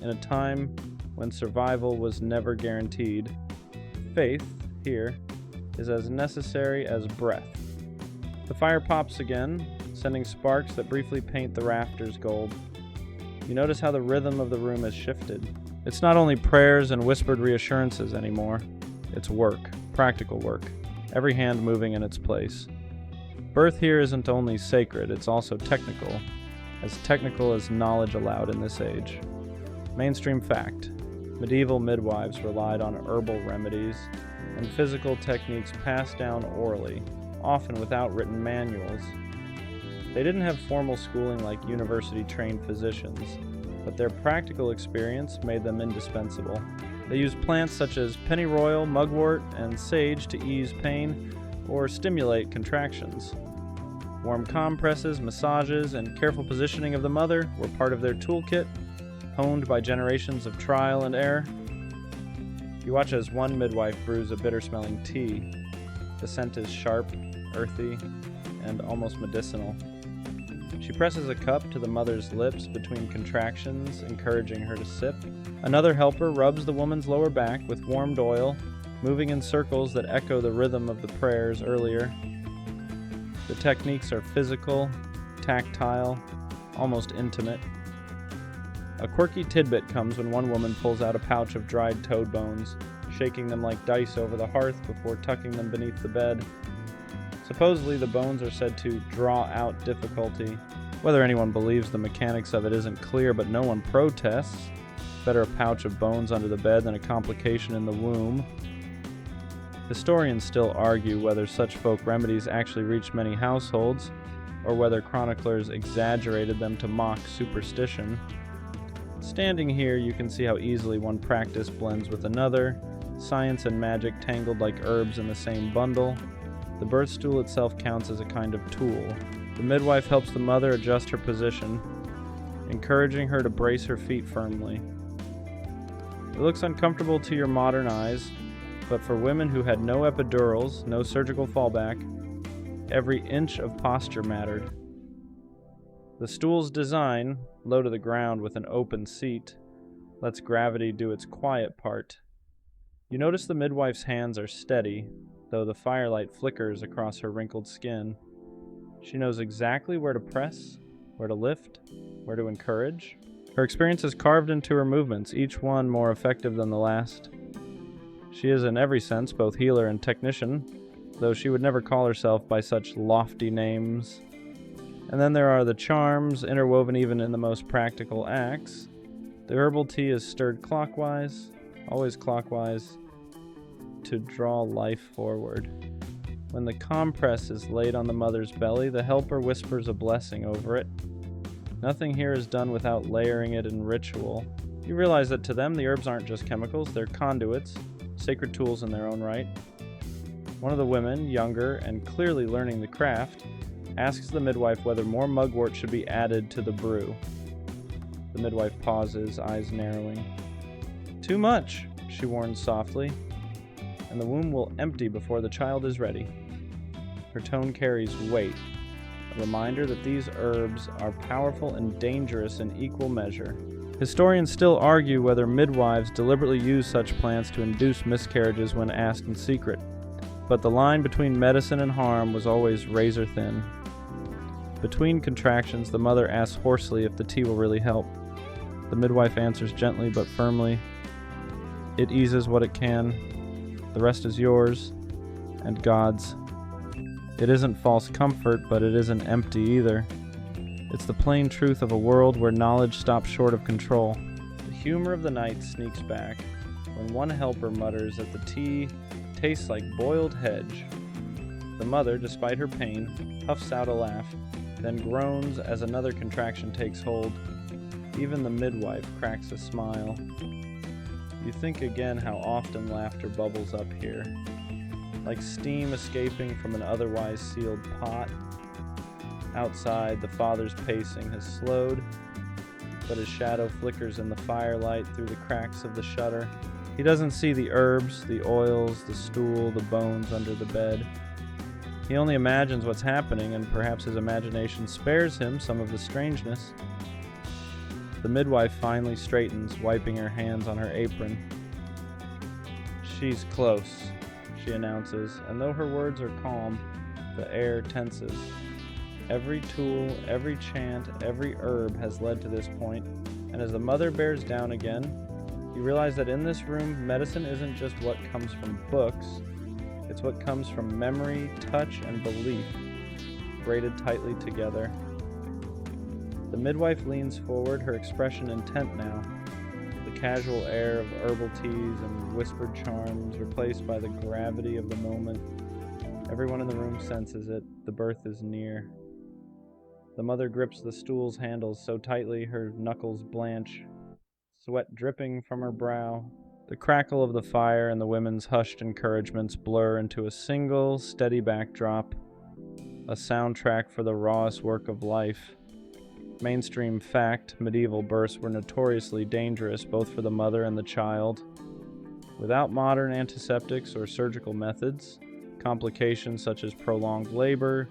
in a time when survival was never guaranteed. Faith, here, is as necessary as breath. The fire pops again, sending sparks that briefly paint the rafters gold. You notice how the rhythm of the room has shifted. It's not only prayers and whispered reassurances anymore. It's work, practical work, every hand moving in its place. Birth here isn't only sacred, it's also technical as knowledge allowed in this age. Mainstream fact: medieval midwives relied on herbal remedies and physical techniques passed down orally, often without written manuals. They didn't have formal schooling like university-trained physicians, but their practical experience made them indispensable. They used plants such as pennyroyal, mugwort, and sage to ease pain or stimulate contractions. Warm compresses, massages, and careful positioning of the mother were part of their toolkit, honed by generations of trial and error. You watch as one midwife brews a bitter-smelling tea. The scent is sharp, earthy, and almost medicinal. She presses a cup to the mother's lips between contractions, encouraging her to sip. Another helper rubs the woman's lower back with warmed oil, moving in circles that echo the rhythm of the prayers earlier. The techniques are physical, tactile, almost intimate. A quirky tidbit comes when one woman pulls out a pouch of dried toad bones, shaking them like dice over the hearth before tucking them beneath the bed. Supposedly, the bones are said to draw out difficulty. Whether anyone believes the mechanics of it isn't clear, but no one protests. Better a pouch of bones under the bed than a complication in the womb. Historians still argue whether such folk remedies actually reached many households, or whether chroniclers exaggerated them to mock superstition. Standing here, you can see how easily one practice blends with another, science and magic tangled like herbs in the same bundle. The birth stool itself counts as a kind of tool. The midwife helps the mother adjust her position, encouraging her to brace her feet firmly. It looks uncomfortable to your modern eyes, but for women who had no epidurals, no surgical fallback, every inch of posture mattered. The stool's design, low to the ground with an open seat, lets gravity do its quiet part. You notice the midwife's hands are steady, though the firelight flickers across her wrinkled skin. She knows exactly where to press, where to lift, where to encourage. Her experience is carved into her movements, each one more effective than the last. She is in every sense both healer and technician, though she would never call herself by such lofty names. And then there are the charms, interwoven even in the most practical acts. The herbal tea is stirred clockwise, always clockwise, to draw life forward. When the compress is laid on the mother's belly, the helper whispers a blessing over it. Nothing here is done without layering it in ritual. You realize that to them, the herbs aren't just chemicals, they're conduits, sacred tools in their own right. One of the women, younger and clearly learning the craft, asks the midwife whether more mugwort should be added to the brew. The midwife pauses, eyes narrowing. "Too much," she warns softly, "and the womb will empty before the child is ready." Her tone carries weight, a reminder that these herbs are powerful and dangerous in equal measure. Historians still argue whether midwives deliberately use such plants to induce miscarriages when asked in secret, but the line between medicine and harm was always razor thin. Between contractions, the mother asks hoarsely if the tea will really help. The midwife answers gently but firmly, "It eases what it can. The rest is yours and God's." It isn't false comfort, but it isn't empty either. It's the plain truth of a world where knowledge stops short of control. The humor of the night sneaks back when one helper mutters that the tea tastes like boiled hedge. The mother, despite her pain, puffs out a laugh, then groans as another contraction takes hold. Even the midwife cracks a smile. You think again how often laughter bubbles up here, like steam escaping from an otherwise sealed pot. Outside, the father's pacing has slowed, but his shadow flickers in the firelight through the cracks of the shutter. He doesn't see the herbs, the oils, the stool, the bones under the bed. He only imagines what's happening, and perhaps his imagination spares him some of the strangeness. The midwife finally straightens, wiping her hands on her apron. "She's close," she announces, and though her words are calm, the air tenses. Every tool, every chant, every herb has led to this point, and as the mother bears down again, you realize that in this room, medicine isn't just what comes from books, it's what comes from memory, touch, and belief, braided tightly together. The midwife leans forward, her expression intent now, the casual air of herbal teas and whispered charms replaced by the gravity of the moment. Everyone in the room senses it. The birth is near. The mother grips the stool's handles so tightly her knuckles blanch, sweat dripping from her brow. The crackle of the fire and the women's hushed encouragements blur into a single, steady backdrop, a soundtrack for the rawest work of life. Mainstream fact, medieval births were notoriously dangerous both for the mother and the child. Without modern antiseptics or surgical methods, complications such as prolonged labor,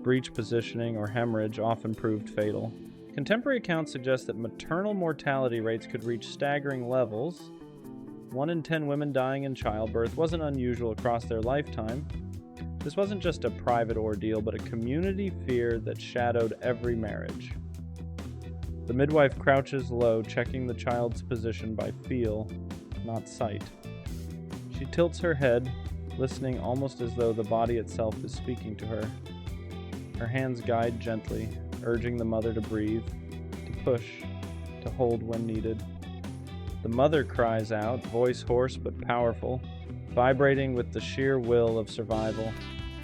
breech positioning, or hemorrhage often proved fatal. Contemporary accounts suggest that maternal mortality rates could reach staggering levels. 1 in 10 women dying in childbirth wasn't unusual across their lifetime. This wasn't just a private ordeal, but a community fear that shadowed every marriage. The midwife crouches low, checking the child's position by feel, not sight. She tilts her head, listening almost as though the body itself is speaking to her. Her hands guide gently, urging the mother to breathe, to push, to hold when needed. The mother cries out, voice hoarse but powerful, vibrating with the sheer will of survival.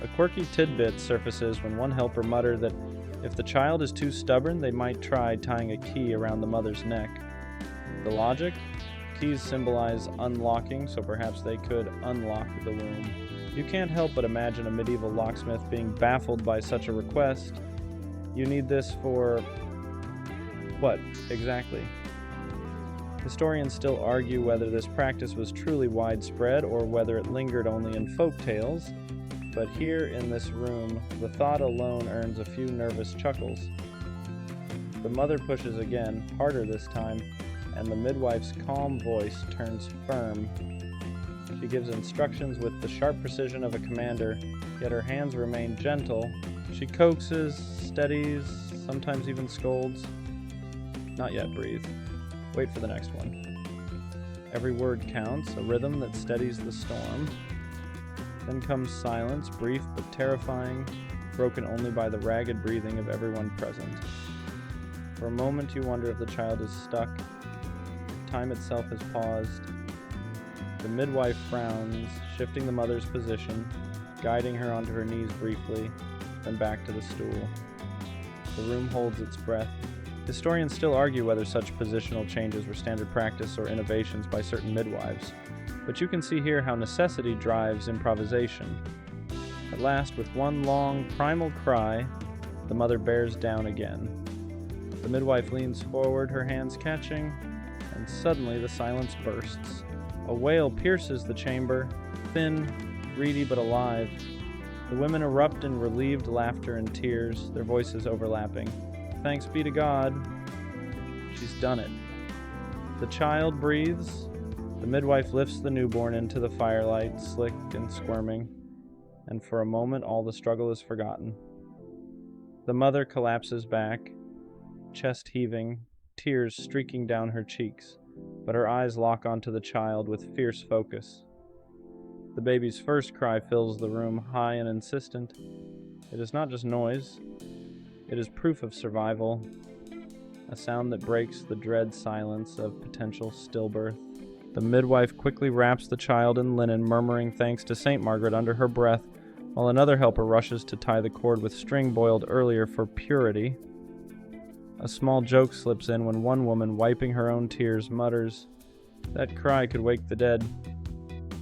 A quirky tidbit surfaces when one helper muttered that if the child is too stubborn, they might try tying a key around the mother's neck. The logic? Keys symbolize unlocking, so perhaps they could unlock the womb. You can't help but imagine a medieval locksmith being baffled by such a request. You need this for... what, exactly? Historians still argue whether this practice was truly widespread or whether it lingered only in folk tales, but here in this room, the thought alone earns a few nervous chuckles. The mother pushes again, harder this time, and the midwife's calm voice turns firm. She gives instructions with the sharp precision of a commander, yet her hands remain gentle. She coaxes, steadies, sometimes even scolds. Not yet, breathe. Wait for the next one. Every word counts, a rhythm that steadies the storm. Then comes silence, brief but terrifying, broken only by the ragged breathing of everyone present. For a moment you wonder if the child is stuck. Time itself has paused. The midwife frowns, shifting the mother's position, guiding her onto her knees briefly, then back to the stool. The room holds its breath. Historians still argue whether such positional changes were standard practice or innovations by certain midwives, but you can see here how necessity drives improvisation. At last, with one long, primal cry, the mother bears down again. The midwife leans forward, her hands catching, and suddenly the silence bursts. A wail pierces the chamber, thin, reedy but alive. The women erupt in relieved laughter and tears, their voices overlapping. Thanks be to God. She's done it. The child breathes. The midwife lifts the newborn into the firelight, slick and squirming, and for a moment all the struggle is forgotten. The mother collapses back, chest heaving, tears streaking down her cheeks, but her eyes lock onto the child with fierce focus. The baby's first cry fills the room, high and insistent. It is not just noise. It is proof of survival, a sound that breaks the dread silence of potential stillbirth. The midwife quickly wraps the child in linen, murmuring thanks to St. Margaret under her breath, while another helper rushes to tie the cord with string boiled earlier for purity. A small joke slips in when one woman, wiping her own tears, mutters, "That cry could wake the dead.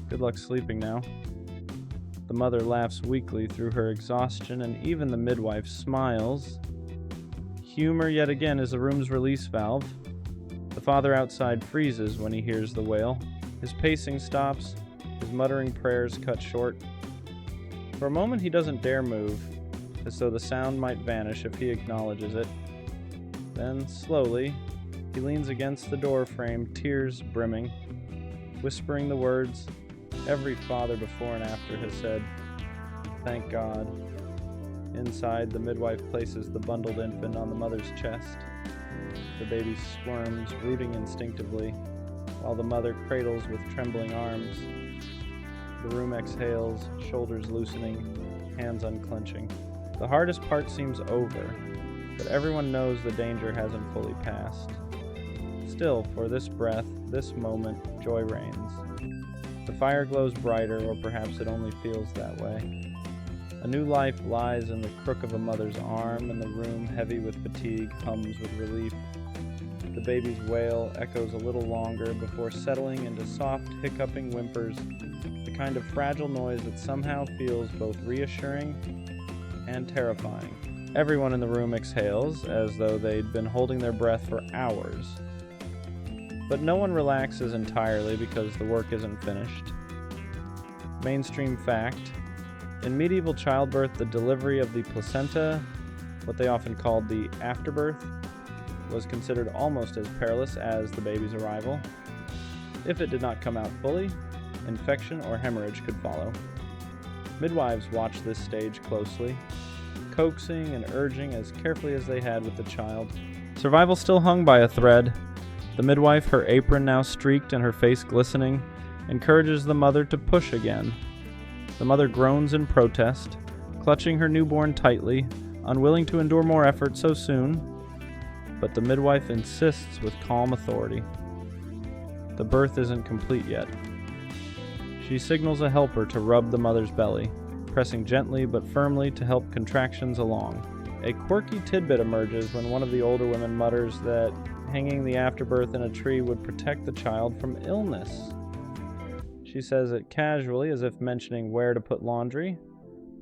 Good luck sleeping now." The mother laughs weakly through her exhaustion, and even the midwife smiles. Humor yet again is the room's release valve. The father outside freezes when he hears the wail. His pacing stops, his muttering prayers cut short. For a moment he doesn't dare move, as though the sound might vanish if he acknowledges it. Then, slowly, he leans against the door frame, tears brimming, whispering the words every father before and after has said, "Thank God." Inside, the midwife places the bundled infant on the mother's chest. The baby squirms, rooting instinctively, while the mother cradles with trembling arms. The room exhales, shoulders loosening, hands unclenching. The hardest part seems over, but everyone knows the danger hasn't fully passed. Still, for this breath, this moment, joy reigns. The fire glows brighter, or perhaps it only feels that way. A new life lies in the crook of a mother's arm, and the room, heavy with fatigue, hums with relief. The baby's wail echoes a little longer before settling into soft, hiccuping whimpers, the kind of fragile noise that somehow feels both reassuring and terrifying. Everyone in the room exhales, as though they'd been holding their breath for hours. But no one relaxes entirely because the work isn't finished. Mainstream fact: in medieval childbirth, the delivery of the placenta, what they often called the afterbirth, was considered almost as perilous as the baby's arrival. If it did not come out fully, infection or hemorrhage could follow. Midwives watched this stage closely, coaxing and urging as carefully as they had with the child. Survival still hung by a thread. The midwife, her apron now streaked and her face glistening, encourages the mother to push again. The mother groans in protest, clutching her newborn tightly, unwilling to endure more effort so soon. But the midwife insists with calm authority. The birth isn't complete yet. She signals a helper to rub the mother's belly, pressing gently but firmly to help contractions along. A quirky tidbit emerges when one of the older women mutters that hanging the afterbirth in a tree would protect the child from illness. She says it casually, as if mentioning where to put laundry.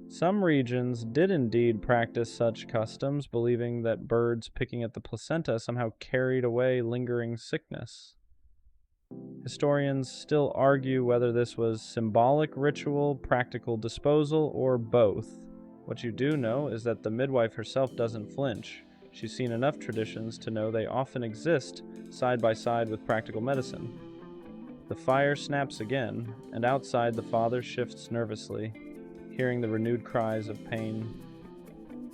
Some regions did indeed practice such customs, believing that birds picking at the placenta somehow carried away lingering sickness. Historians still argue whether this was symbolic ritual, practical disposal, or both. What you do know is that the midwife herself doesn't flinch. She's seen enough traditions to know they often exist side by side with practical medicine. The fire snaps again, and outside the father shifts nervously, hearing the renewed cries of pain.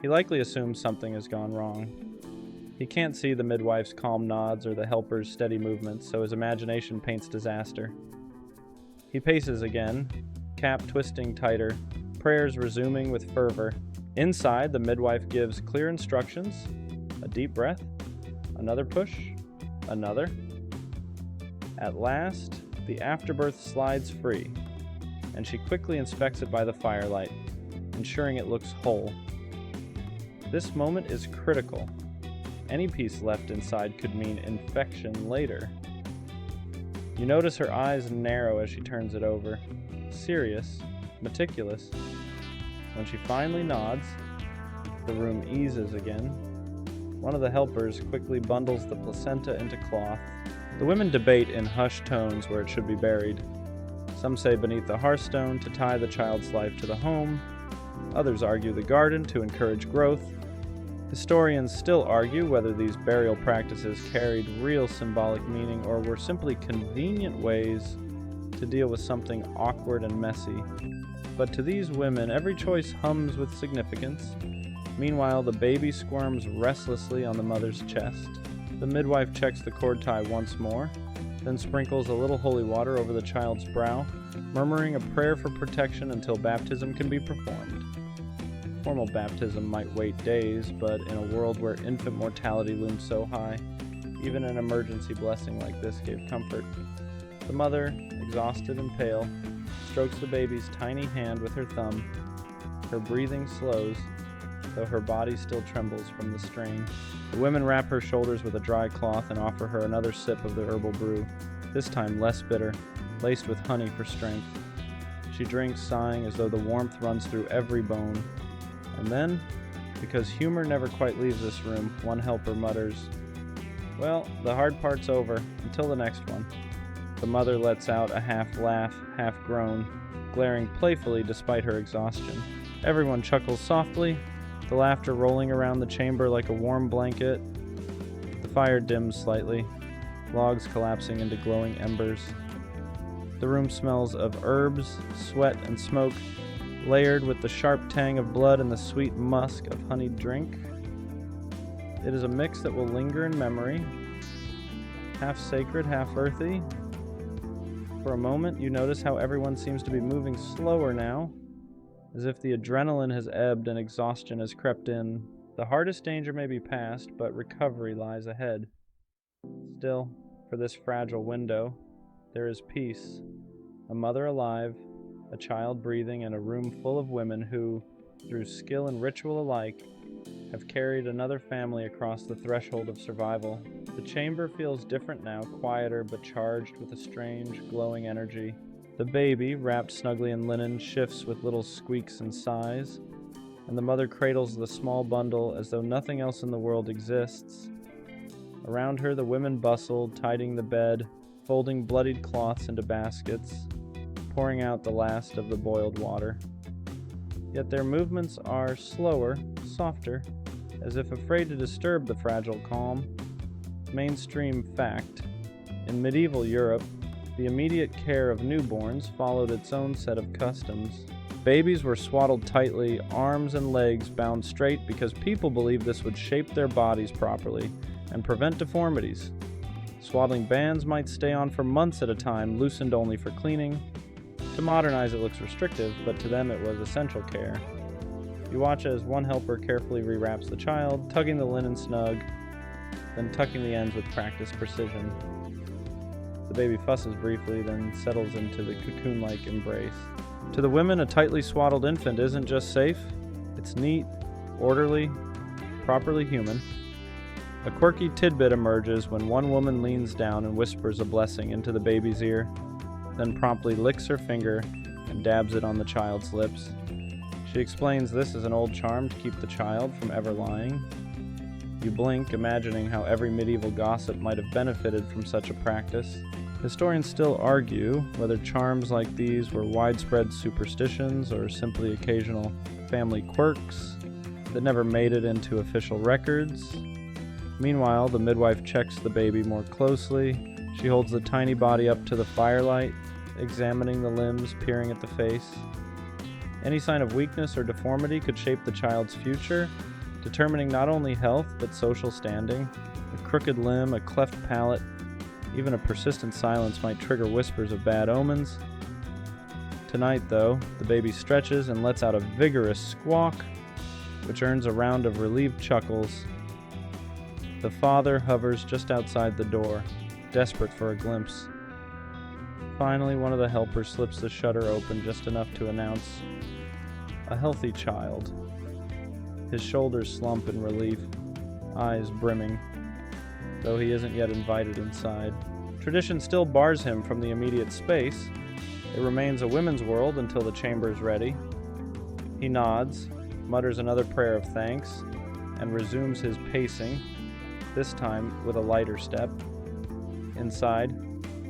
He likely assumes something has gone wrong. He can't see the midwife's calm nods or the helper's steady movements, so his imagination paints disaster. He paces again, cap twisting tighter, prayers resuming with fervor. Inside, the midwife gives clear instructions, a deep breath, another push, another. At last, the afterbirth slides free, and she quickly inspects it by the firelight, ensuring it looks whole. This moment is critical. Any piece left inside could mean infection later. You notice her eyes narrow as she turns it over, serious, meticulous. When she finally nods, the room eases again. One of the helpers quickly bundles the placenta into cloth. The women debate in hushed tones where it should be buried. Some say beneath the hearthstone to tie the child's life to the home. Others argue the garden to encourage growth. Historians still argue whether these burial practices carried real symbolic meaning or were simply convenient ways to deal with something awkward and messy. But to these women, every choice hums with significance. Meanwhile, the baby squirms restlessly on the mother's chest. The midwife checks the cord tie once more, then sprinkles a little holy water over the child's brow, murmuring a prayer for protection until baptism can be performed. Formal baptism might wait days, but in a world where infant mortality loomed so high, even an emergency blessing like this gave comfort. The mother, exhausted and pale, strokes the baby's tiny hand with her thumb. Her breathing slows, though her body still trembles from the strain. The women wrap her shoulders with a dry cloth and offer her another sip of the herbal brew, this time less bitter, laced with honey for strength. She drinks, sighing as though the warmth runs through every bone. And then, because humor never quite leaves this room, one helper mutters, "Well, the hard part's over, until the next one." The mother lets out a half laugh, half groan, glaring playfully despite her exhaustion. Everyone chuckles softly, the laughter rolling around the chamber like a warm blanket. The fire dims slightly, logs collapsing into glowing embers. The room smells of herbs, sweat, and smoke, layered with the sharp tang of blood and the sweet musk of honeyed drink. It is a mix that will linger in memory, half sacred, half earthy. For a moment, you notice how everyone seems to be moving slower now, as if the adrenaline has ebbed and exhaustion has crept in. The hardest danger may be past, but recovery lies ahead. Still, for this fragile window, there is peace. A mother alive, a child breathing, and a room full of women who, through skill and ritual alike, have carried another family across the threshold of survival. The chamber feels different now, quieter but charged with a strange, glowing energy. The baby, wrapped snugly in linen, shifts with little squeaks and sighs, and the mother cradles the small bundle as though nothing else in the world exists. Around her, the women bustle, tidying the bed, folding bloodied cloths into baskets, pouring out the last of the boiled water. Yet their movements are slower, softer, as if afraid to disturb the fragile calm. Mainstream fact: in medieval Europe, the immediate care of newborns followed its own set of customs. Babies were swaddled tightly, arms and legs bound straight because people believed this would shape their bodies properly and prevent deformities. Swaddling bands might stay on for months at a time, loosened only for cleaning. To modernize, it looks restrictive, but to them it was essential care. You watch as one helper carefully rewraps the child, tugging the linen snug, then tucking the ends with practiced precision. The baby fusses briefly, then settles into the cocoon-like embrace. To the women, a tightly swaddled infant isn't just safe, it's neat, orderly, properly human. A quirky tidbit emerges when one woman leans down and whispers a blessing into the baby's ear, then promptly licks her finger and dabs it on the child's lips. She explains this is an old charm to keep the child from ever lying. You blink, imagining how every medieval gossip might have benefited from such a practice. Historians still argue whether charms like these were widespread superstitions or simply occasional family quirks that never made it into official records. Meanwhile, the midwife checks the baby more closely. She holds the tiny body up to the firelight, examining the limbs, peering at the face. Any sign of weakness or deformity could shape the child's future, determining not only health but social standing. A crooked limb, a cleft palate, even a persistent silence might trigger whispers of bad omens. Tonight, though, the baby stretches and lets out a vigorous squawk, which earns a round of relieved chuckles. The father hovers just outside the door, desperate for a glimpse. Finally, one of the helpers slips the shutter open just enough to announce, "A healthy child." His shoulders slump in relief, eyes brimming, though he isn't yet invited inside. Tradition still bars him from the immediate space. It remains a women's world until the chamber is ready. He nods, mutters another prayer of thanks, and resumes his pacing, this time with a lighter step. Inside,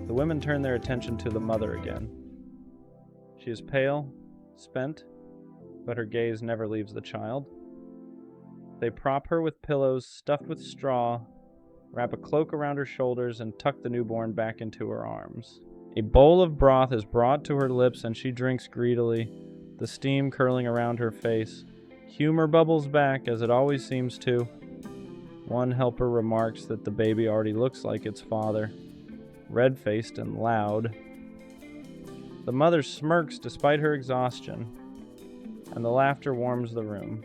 the women turn their attention to the mother again. She is pale, spent, but her gaze never leaves the child. They prop her with pillows stuffed with straw, wrap a cloak around her shoulders, and tuck the newborn back into her arms. A bowl of broth is brought to her lips, and she drinks greedily, the steam curling around her face. Humor bubbles back, as it always seems to. One helper remarks that the baby already looks like its father, red-faced and loud. The mother smirks despite her exhaustion, and the laughter warms the room.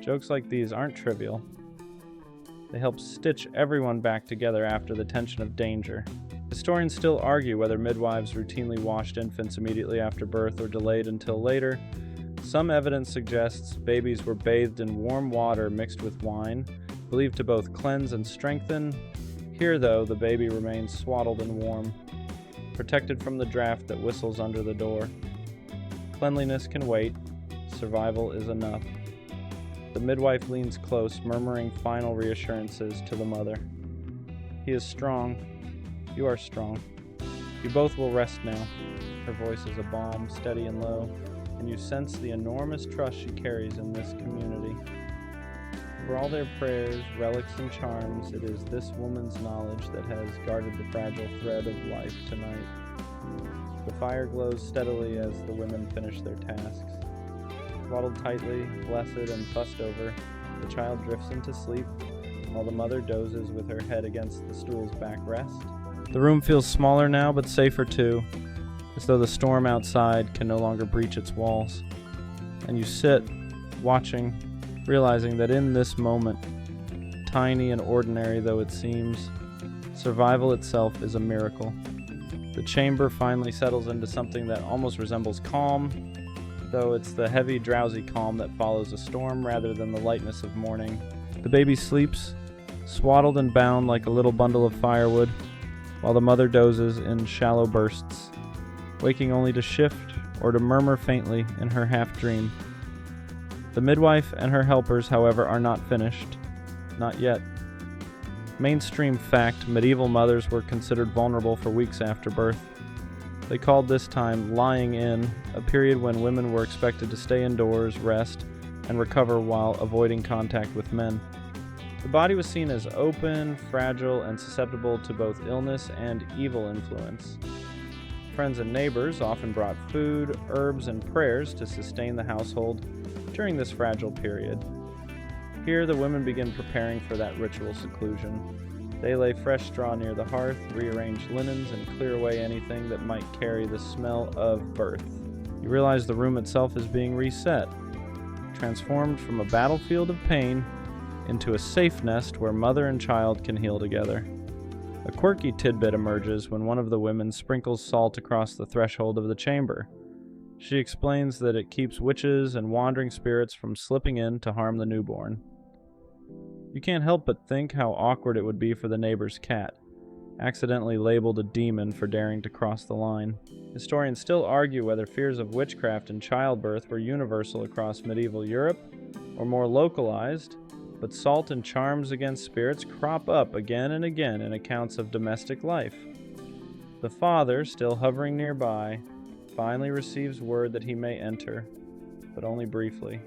Jokes like these aren't trivial. They help stitch everyone back together after the tension of danger. Historians still argue whether midwives routinely washed infants immediately after birth or delayed until later. Some evidence suggests babies were bathed in warm water mixed with wine, believed to both cleanse and strengthen. Here, though, the baby remains swaddled and warm, protected from the draft that whistles under the door. Cleanliness can wait. Survival is enough. The midwife leans close, murmuring final reassurances to the mother. He is strong. You are strong. You both will rest now. Her voice is a balm, steady and low, and you sense the enormous trust she carries in this community. For all their prayers, relics, and charms, it is this woman's knowledge that has guarded the fragile thread of life tonight. The fire glows steadily as the women finish their tasks. Swaddled tightly, blessed and fussed over, the child drifts into sleep, while the mother dozes with her head against the stool's backrest. The room feels smaller now, but safer too, as though the storm outside can no longer breach its walls. And you sit, watching, realizing that in this moment, tiny and ordinary though it seems, survival itself is a miracle. The chamber finally settles into something that almost resembles calm, though it's the heavy, drowsy calm that follows a storm rather than the lightness of morning. The baby sleeps, swaddled and bound like a little bundle of firewood, while the mother dozes in shallow bursts, waking only to shift or to murmur faintly in her half-dream. The midwife and her helpers, however, are not finished. Not yet. Mainstream fact, medieval mothers were considered vulnerable for weeks after birth. They called this time lying in, a period when women were expected to stay indoors, rest, and recover while avoiding contact with men. The body was seen as open, fragile, and susceptible to both illness and evil influence. Friends and neighbors often brought food, herbs, and prayers to sustain the household during this fragile period. Here, the women begin preparing for that ritual seclusion. They lay fresh straw near the hearth, rearrange linens, and clear away anything that might carry the smell of birth. You realize the room itself is being reset, transformed from a battlefield of pain into a safe nest where mother and child can heal together. A quirky tidbit emerges when one of the women sprinkles salt across the threshold of the chamber. She explains that it keeps witches and wandering spirits from slipping in to harm the newborn. You can't help but think how awkward it would be for the neighbor's cat, accidentally labeled a demon for daring to cross the line. Historians still argue whether fears of witchcraft and childbirth were universal across medieval Europe or more localized, but salt and charms against spirits crop up again and again in accounts of domestic life. The father, still hovering nearby, finally receives word that he may enter, but only briefly.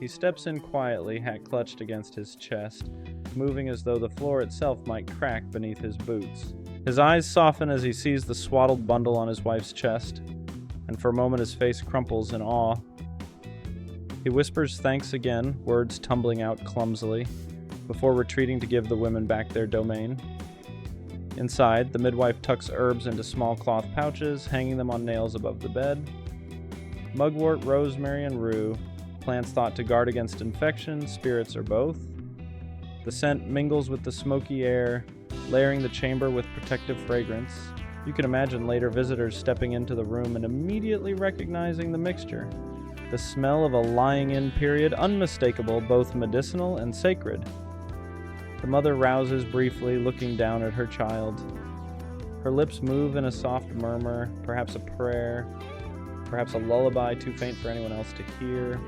He steps in quietly, hat clutched against his chest, moving as though the floor itself might crack beneath his boots. His eyes soften as he sees the swaddled bundle on his wife's chest, and for a moment his face crumples in awe. He whispers thanks again, words tumbling out clumsily, before retreating to give the women back their domain. Inside, the midwife tucks herbs into small cloth pouches, hanging them on nails above the bed. Mugwort, rosemary, and rue, plants thought to guard against infection, spirits, or both. The scent mingles with the smoky air, layering the chamber with protective fragrance. You can imagine later visitors stepping into the room and immediately recognizing the mixture. The smell of a lying-in period, unmistakable, both medicinal and sacred. The mother rouses briefly, looking down at her child. Her lips move in a soft murmur, perhaps a prayer, perhaps a lullaby too faint for anyone else to hear.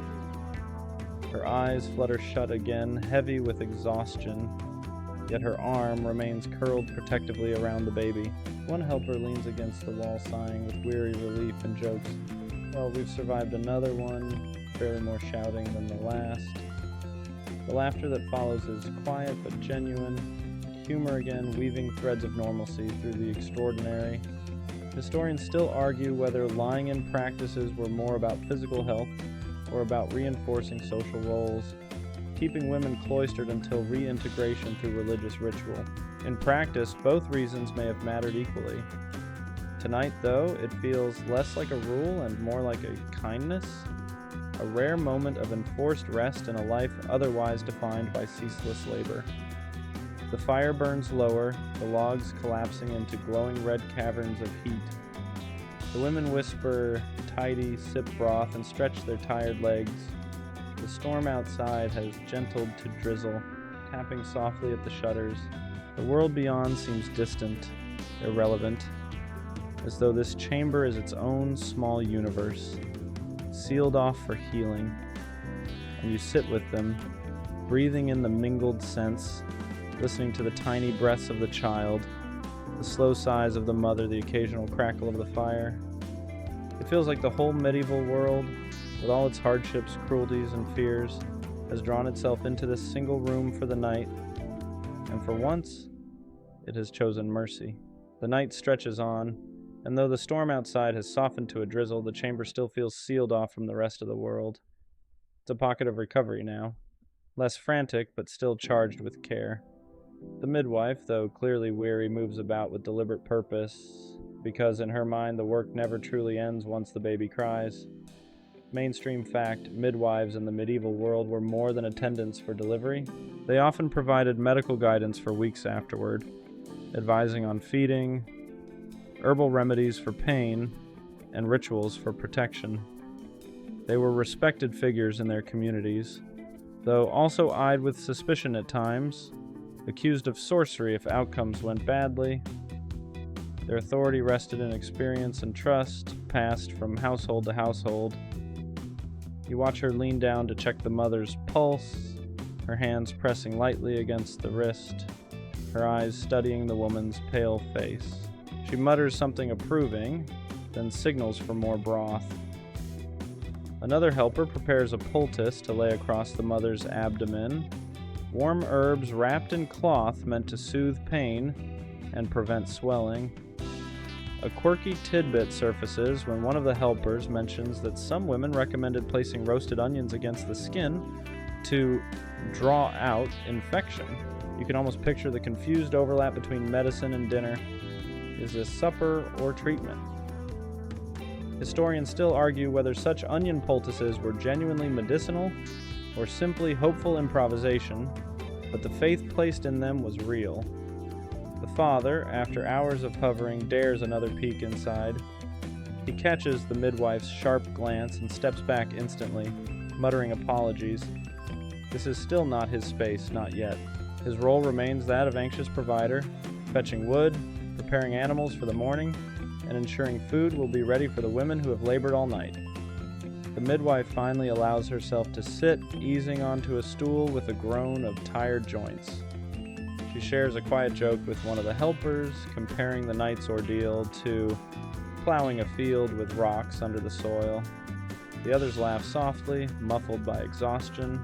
Her eyes flutter shut again, heavy with exhaustion, yet her arm remains curled protectively around the baby. One helper leans against the wall, sighing with weary relief and jokes. Well, we've survived another one, barely more shouting than the last. The laughter that follows is quiet but genuine, humor again weaving threads of normalcy through the extraordinary. Historians still argue whether lying-in practices were more about physical health or about reinforcing social roles, keeping women cloistered until reintegration through religious ritual. In practice, both reasons may have mattered equally. Tonight, though, it feels less like a rule and more like a kindness, a rare moment of enforced rest in a life otherwise defined by ceaseless labor. The fire burns lower, the logs collapsing into glowing red caverns of heat. The women whisper, tidy, sip broth, and stretch their tired legs. The storm outside has gentled to drizzle, tapping softly at the shutters. The world beyond seems distant, irrelevant, as though this chamber is its own small universe, sealed off for healing. And you sit with them, breathing in the mingled scents, listening to the tiny breaths of the child, the slow sighs of the mother, the occasional crackle of the fire. It feels like the whole medieval world, with all its hardships, cruelties, and fears, has drawn itself into this single room for the night, and for once, it has chosen mercy. The night stretches on, and though the storm outside has softened to a drizzle, the chamber still feels sealed off from the rest of the world. It's a pocket of recovery now, less frantic, but still charged with care. The midwife, though clearly weary, moves about with deliberate purpose, because in her mind the work never truly ends once the baby cries. Mainstream fact, midwives in the medieval world were more than attendants for delivery. They often provided medical guidance for weeks afterward, advising on feeding, herbal remedies for pain, and rituals for protection. They were respected figures in their communities, though also eyed with suspicion at times, accused of sorcery if outcomes went badly. Their authority rested in experience and trust, passed from household to household. You watch her lean down to check the mother's pulse, her hands pressing lightly against the wrist, her eyes studying the woman's pale face. She mutters something approving, then signals for more broth. Another helper prepares a poultice to lay across the mother's abdomen, warm herbs wrapped in cloth meant to soothe pain and prevent swelling. A quirky tidbit surfaces when one of the helpers mentions that some women recommended placing roasted onions against the skin to draw out infection. You can almost picture the confused overlap between medicine and dinner. Is this supper or treatment? Historians still argue whether such onion poultices were genuinely medicinal or simply hopeful improvisation, but the faith placed in them was real. The father, after hours of hovering, dares another peek inside. He catches the midwife's sharp glance and steps back instantly, muttering apologies. This is still not his space, not yet. His role remains that of anxious provider, fetching wood, preparing animals for the morning, and ensuring food will be ready for the women who have labored all night. The midwife finally allows herself to sit, easing onto a stool with a groan of tired joints. She shares a quiet joke with one of the helpers, comparing the night's ordeal to plowing a field with rocks under the soil. The others laugh softly, muffled by exhaustion,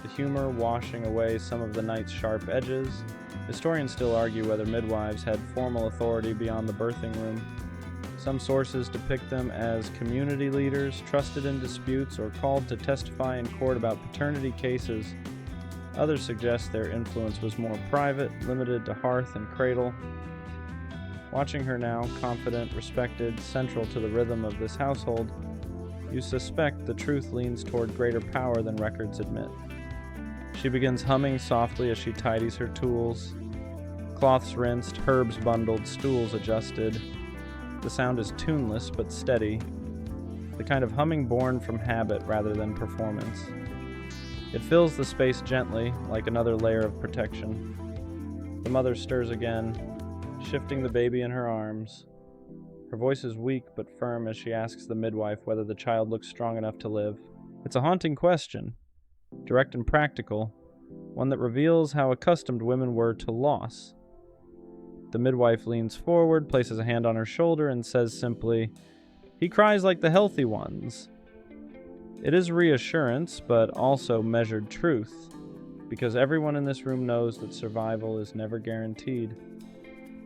the humor washing away some of the night's sharp edges. Historians still argue whether midwives had formal authority beyond the birthing room. Some sources depict them as community leaders, trusted in disputes, or called to testify in court about paternity cases. Others suggest their influence was more private, limited to hearth and cradle. Watching her now, confident, respected, central to the rhythm of this household, you suspect the truth leans toward greater power than records admit. She begins humming softly as she tidies her tools. Cloths rinsed, herbs bundled, stools adjusted. The sound is tuneless but steady, the kind of humming born from habit rather than performance. It fills the space gently, like another layer of protection. The mother stirs again, shifting the baby in her arms. Her voice is weak but firm as she asks the midwife whether the child looks strong enough to live. It's a haunting question, direct and practical, one that reveals how accustomed women were to loss. The midwife leans forward, places a hand on her shoulder, and says simply, "He cries like the healthy ones." It is reassurance, but also measured truth. because everyone in this room knows that survival is never guaranteed.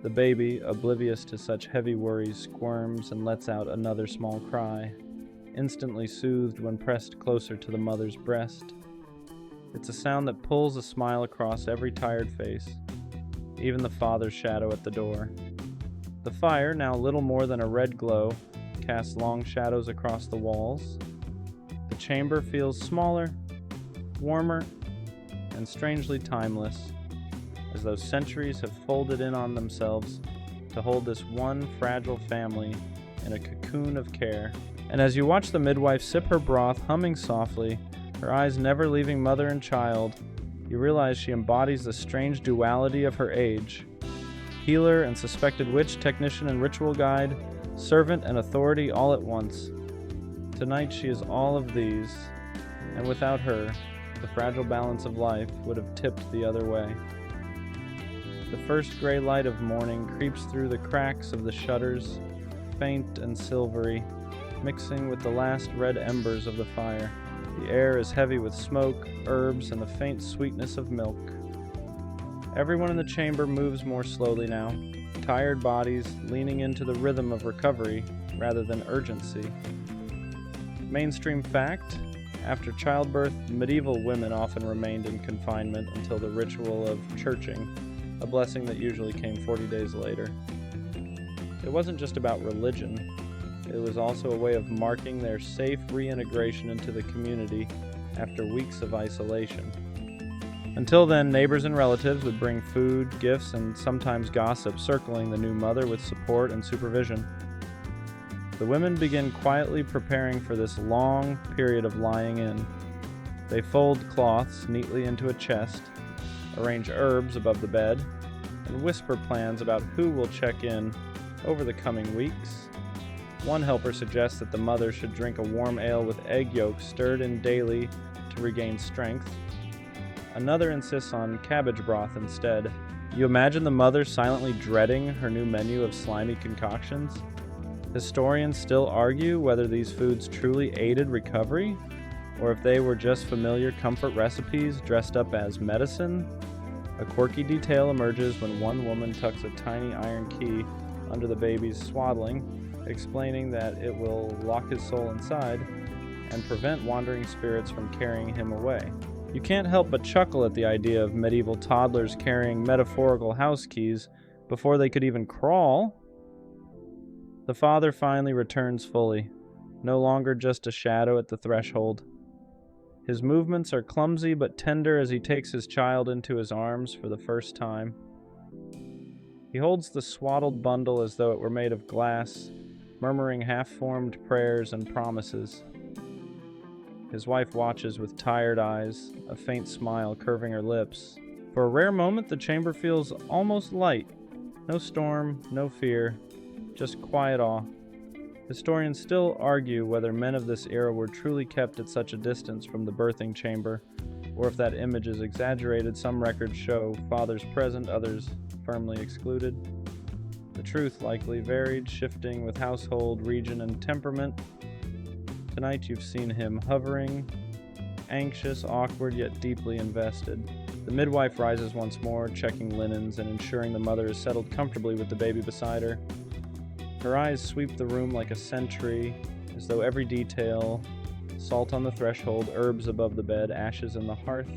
The baby, oblivious to such heavy worries, squirms and lets out another small cry, instantly soothed when pressed closer to the mother's breast. It's a sound that pulls a smile across every tired face, even the father's shadow at the door. The fire, now little more than a red glow, casts long shadows across the walls. The chamber feels smaller, warmer, and strangely timeless, as though centuries have folded in on themselves to hold this one fragile family in a cocoon of care. And as you watch the midwife sip her broth, humming softly, her eyes never leaving mother and child, you realize she embodies the strange duality of her age. Healer and suspected witch, technician and ritual guide, servant and authority all at once. Tonight she is all of these, and without her, the fragile balance of life would have tipped the other way. The first gray light of morning creeps through the cracks of the shutters, faint and silvery, mixing with the last red embers of the fire. The air is heavy with smoke, herbs, and the faint sweetness of milk. Everyone in the chamber moves more slowly now, tired bodies leaning into the rhythm of recovery rather than urgency. Mainstream fact: after childbirth, medieval women often remained in confinement until the ritual of churching, a blessing that usually came 40 days later. It wasn't just about religion. It was also a way of marking their safe reintegration into the community after weeks of isolation. Until then, neighbors and relatives would bring food, gifts, and sometimes gossip, circling the new mother with support and supervision. The women begin quietly preparing for this long period of lying in. They fold cloths neatly into a chest, arrange herbs above the bed, and whisper plans about who will check in over the coming weeks. One helper suggests that the mother should drink a warm ale with egg yolks stirred in daily to regain strength. Another insists on cabbage broth instead. You imagine the mother silently dreading her new menu of slimy concoctions? Historians still argue whether these foods truly aided recovery, or if they were just familiar comfort recipes dressed up as medicine. A quirky detail emerges when one woman tucks a tiny iron key under the baby's swaddling, explaining that it will lock his soul inside and prevent wandering spirits from carrying him away. You can't help but chuckle at the idea of medieval toddlers carrying metaphorical house keys before they could even crawl. The father finally returns fully, no longer just a shadow at the threshold. His movements are clumsy but tender as he takes his child into his arms for the first time. He holds the swaddled bundle as though it were made of glass, murmuring half-formed prayers and promises. His wife watches with tired eyes, a faint smile curving her lips. For a rare moment, the chamber feels almost light. No storm, no fear, just quiet awe. Historians still argue whether men of this era were truly kept at such a distance from the birthing chamber, or if that image is exaggerated. Some records show fathers present, others firmly excluded. The truth likely varied, shifting with household, region, and temperament. Tonight you've seen him hovering, anxious, awkward, yet deeply invested. The midwife rises once more, checking linens and ensuring the mother is settled comfortably with the baby beside her. Her eyes sweep the room like a sentry, as though every detail, salt on the threshold, herbs above the bed, ashes in the hearth,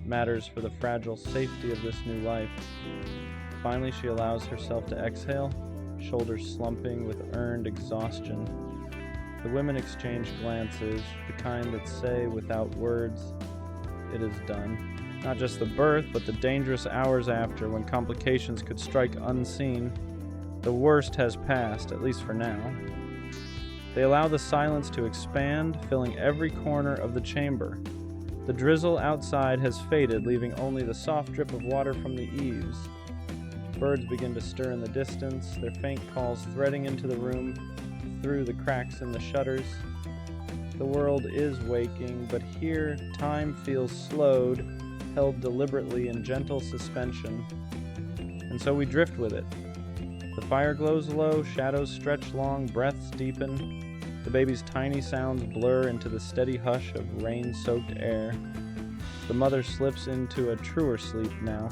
matters for the fragile safety of this new life. Finally, she allows herself to exhale, shoulders slumping with earned exhaustion. The women exchange glances, the kind that say without words, "It is done." Not just the birth, but the dangerous hours after, when complications could strike unseen. The worst has passed, at least for now. They allow the silence to expand, filling every corner of the chamber. The drizzle outside has faded, leaving only the soft drip of water from the eaves. Birds begin to stir in the distance, their faint calls threading into the room through the cracks in the shutters. The world is waking, but here time feels slowed, held deliberately in gentle suspension. And so we drift with it. The fire glows low, shadows stretch long, breaths deepen. The baby's tiny sounds blur into the steady hush of rain-soaked air. The mother slips into a truer sleep now,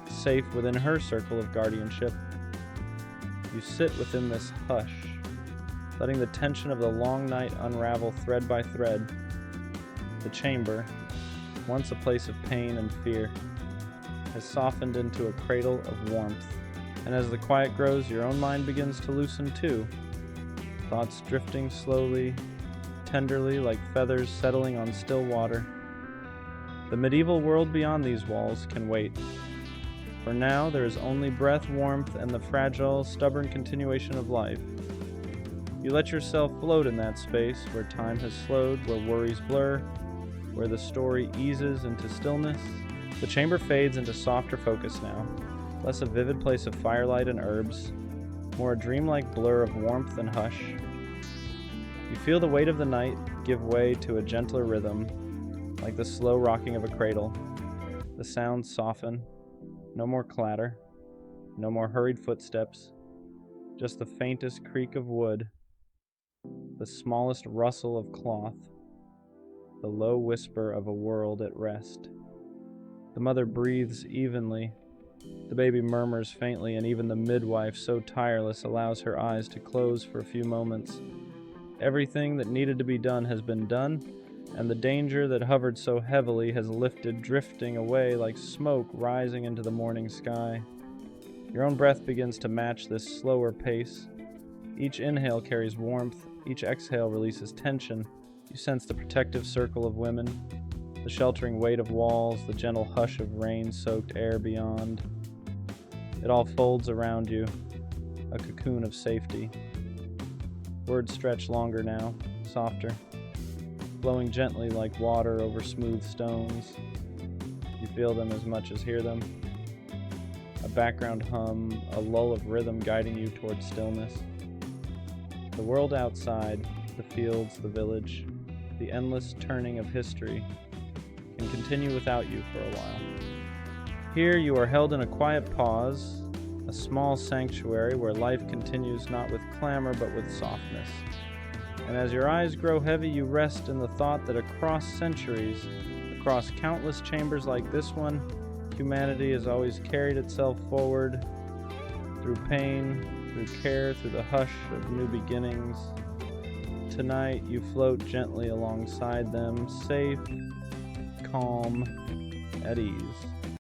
safe within her circle of guardianship. You sit within this hush, letting the tension of the long night unravel thread by thread. The chamber, once a place of pain and fear, has softened into a cradle of warmth. And as the quiet grows, your own mind begins to loosen too, thoughts drifting slowly, tenderly like feathers settling on still water. The medieval world beyond these walls can wait. For now, there is only breath, warmth, and the fragile, stubborn continuation of life. You let yourself float in that space where time has slowed, where worries blur, where the story eases into stillness. The chamber fades into softer focus now, less a vivid place of firelight and herbs, more a dreamlike blur of warmth and hush. You feel the weight of the night give way to a gentler rhythm, like the slow rocking of a cradle. The sounds soften, no more clatter, no more hurried footsteps, just the faintest creak of wood, the smallest rustle of cloth, the low whisper of a world at rest. The mother breathes evenly, the baby murmurs faintly, and even the midwife, so tireless, allows her eyes to close for a few moments. Everything that needed to be done has been done, and the danger that hovered so heavily has lifted, drifting away like smoke rising into the morning sky. Your own breath begins to match this slower pace. Each inhale carries warmth, each exhale releases tension. You sense the protective circle of women, the sheltering weight of walls, the gentle hush of rain-soaked air beyond. It all folds around you, a cocoon of safety. Words stretch longer now, softer, flowing gently like water over smooth stones. You feel them as much as hear them. A background hum, a lull of rhythm guiding you towards stillness. The world outside, the fields, the village, the endless turning of history can continue without you for a while. Here you are held in a quiet pause, a small sanctuary where life continues not with clamor but with softness. And as your eyes grow heavy, you rest in the thought that across centuries, across countless chambers like this one, humanity has always carried itself forward through pain, through care, through the hush of new beginnings. Tonight, you float gently alongside them, safe, calm, at ease.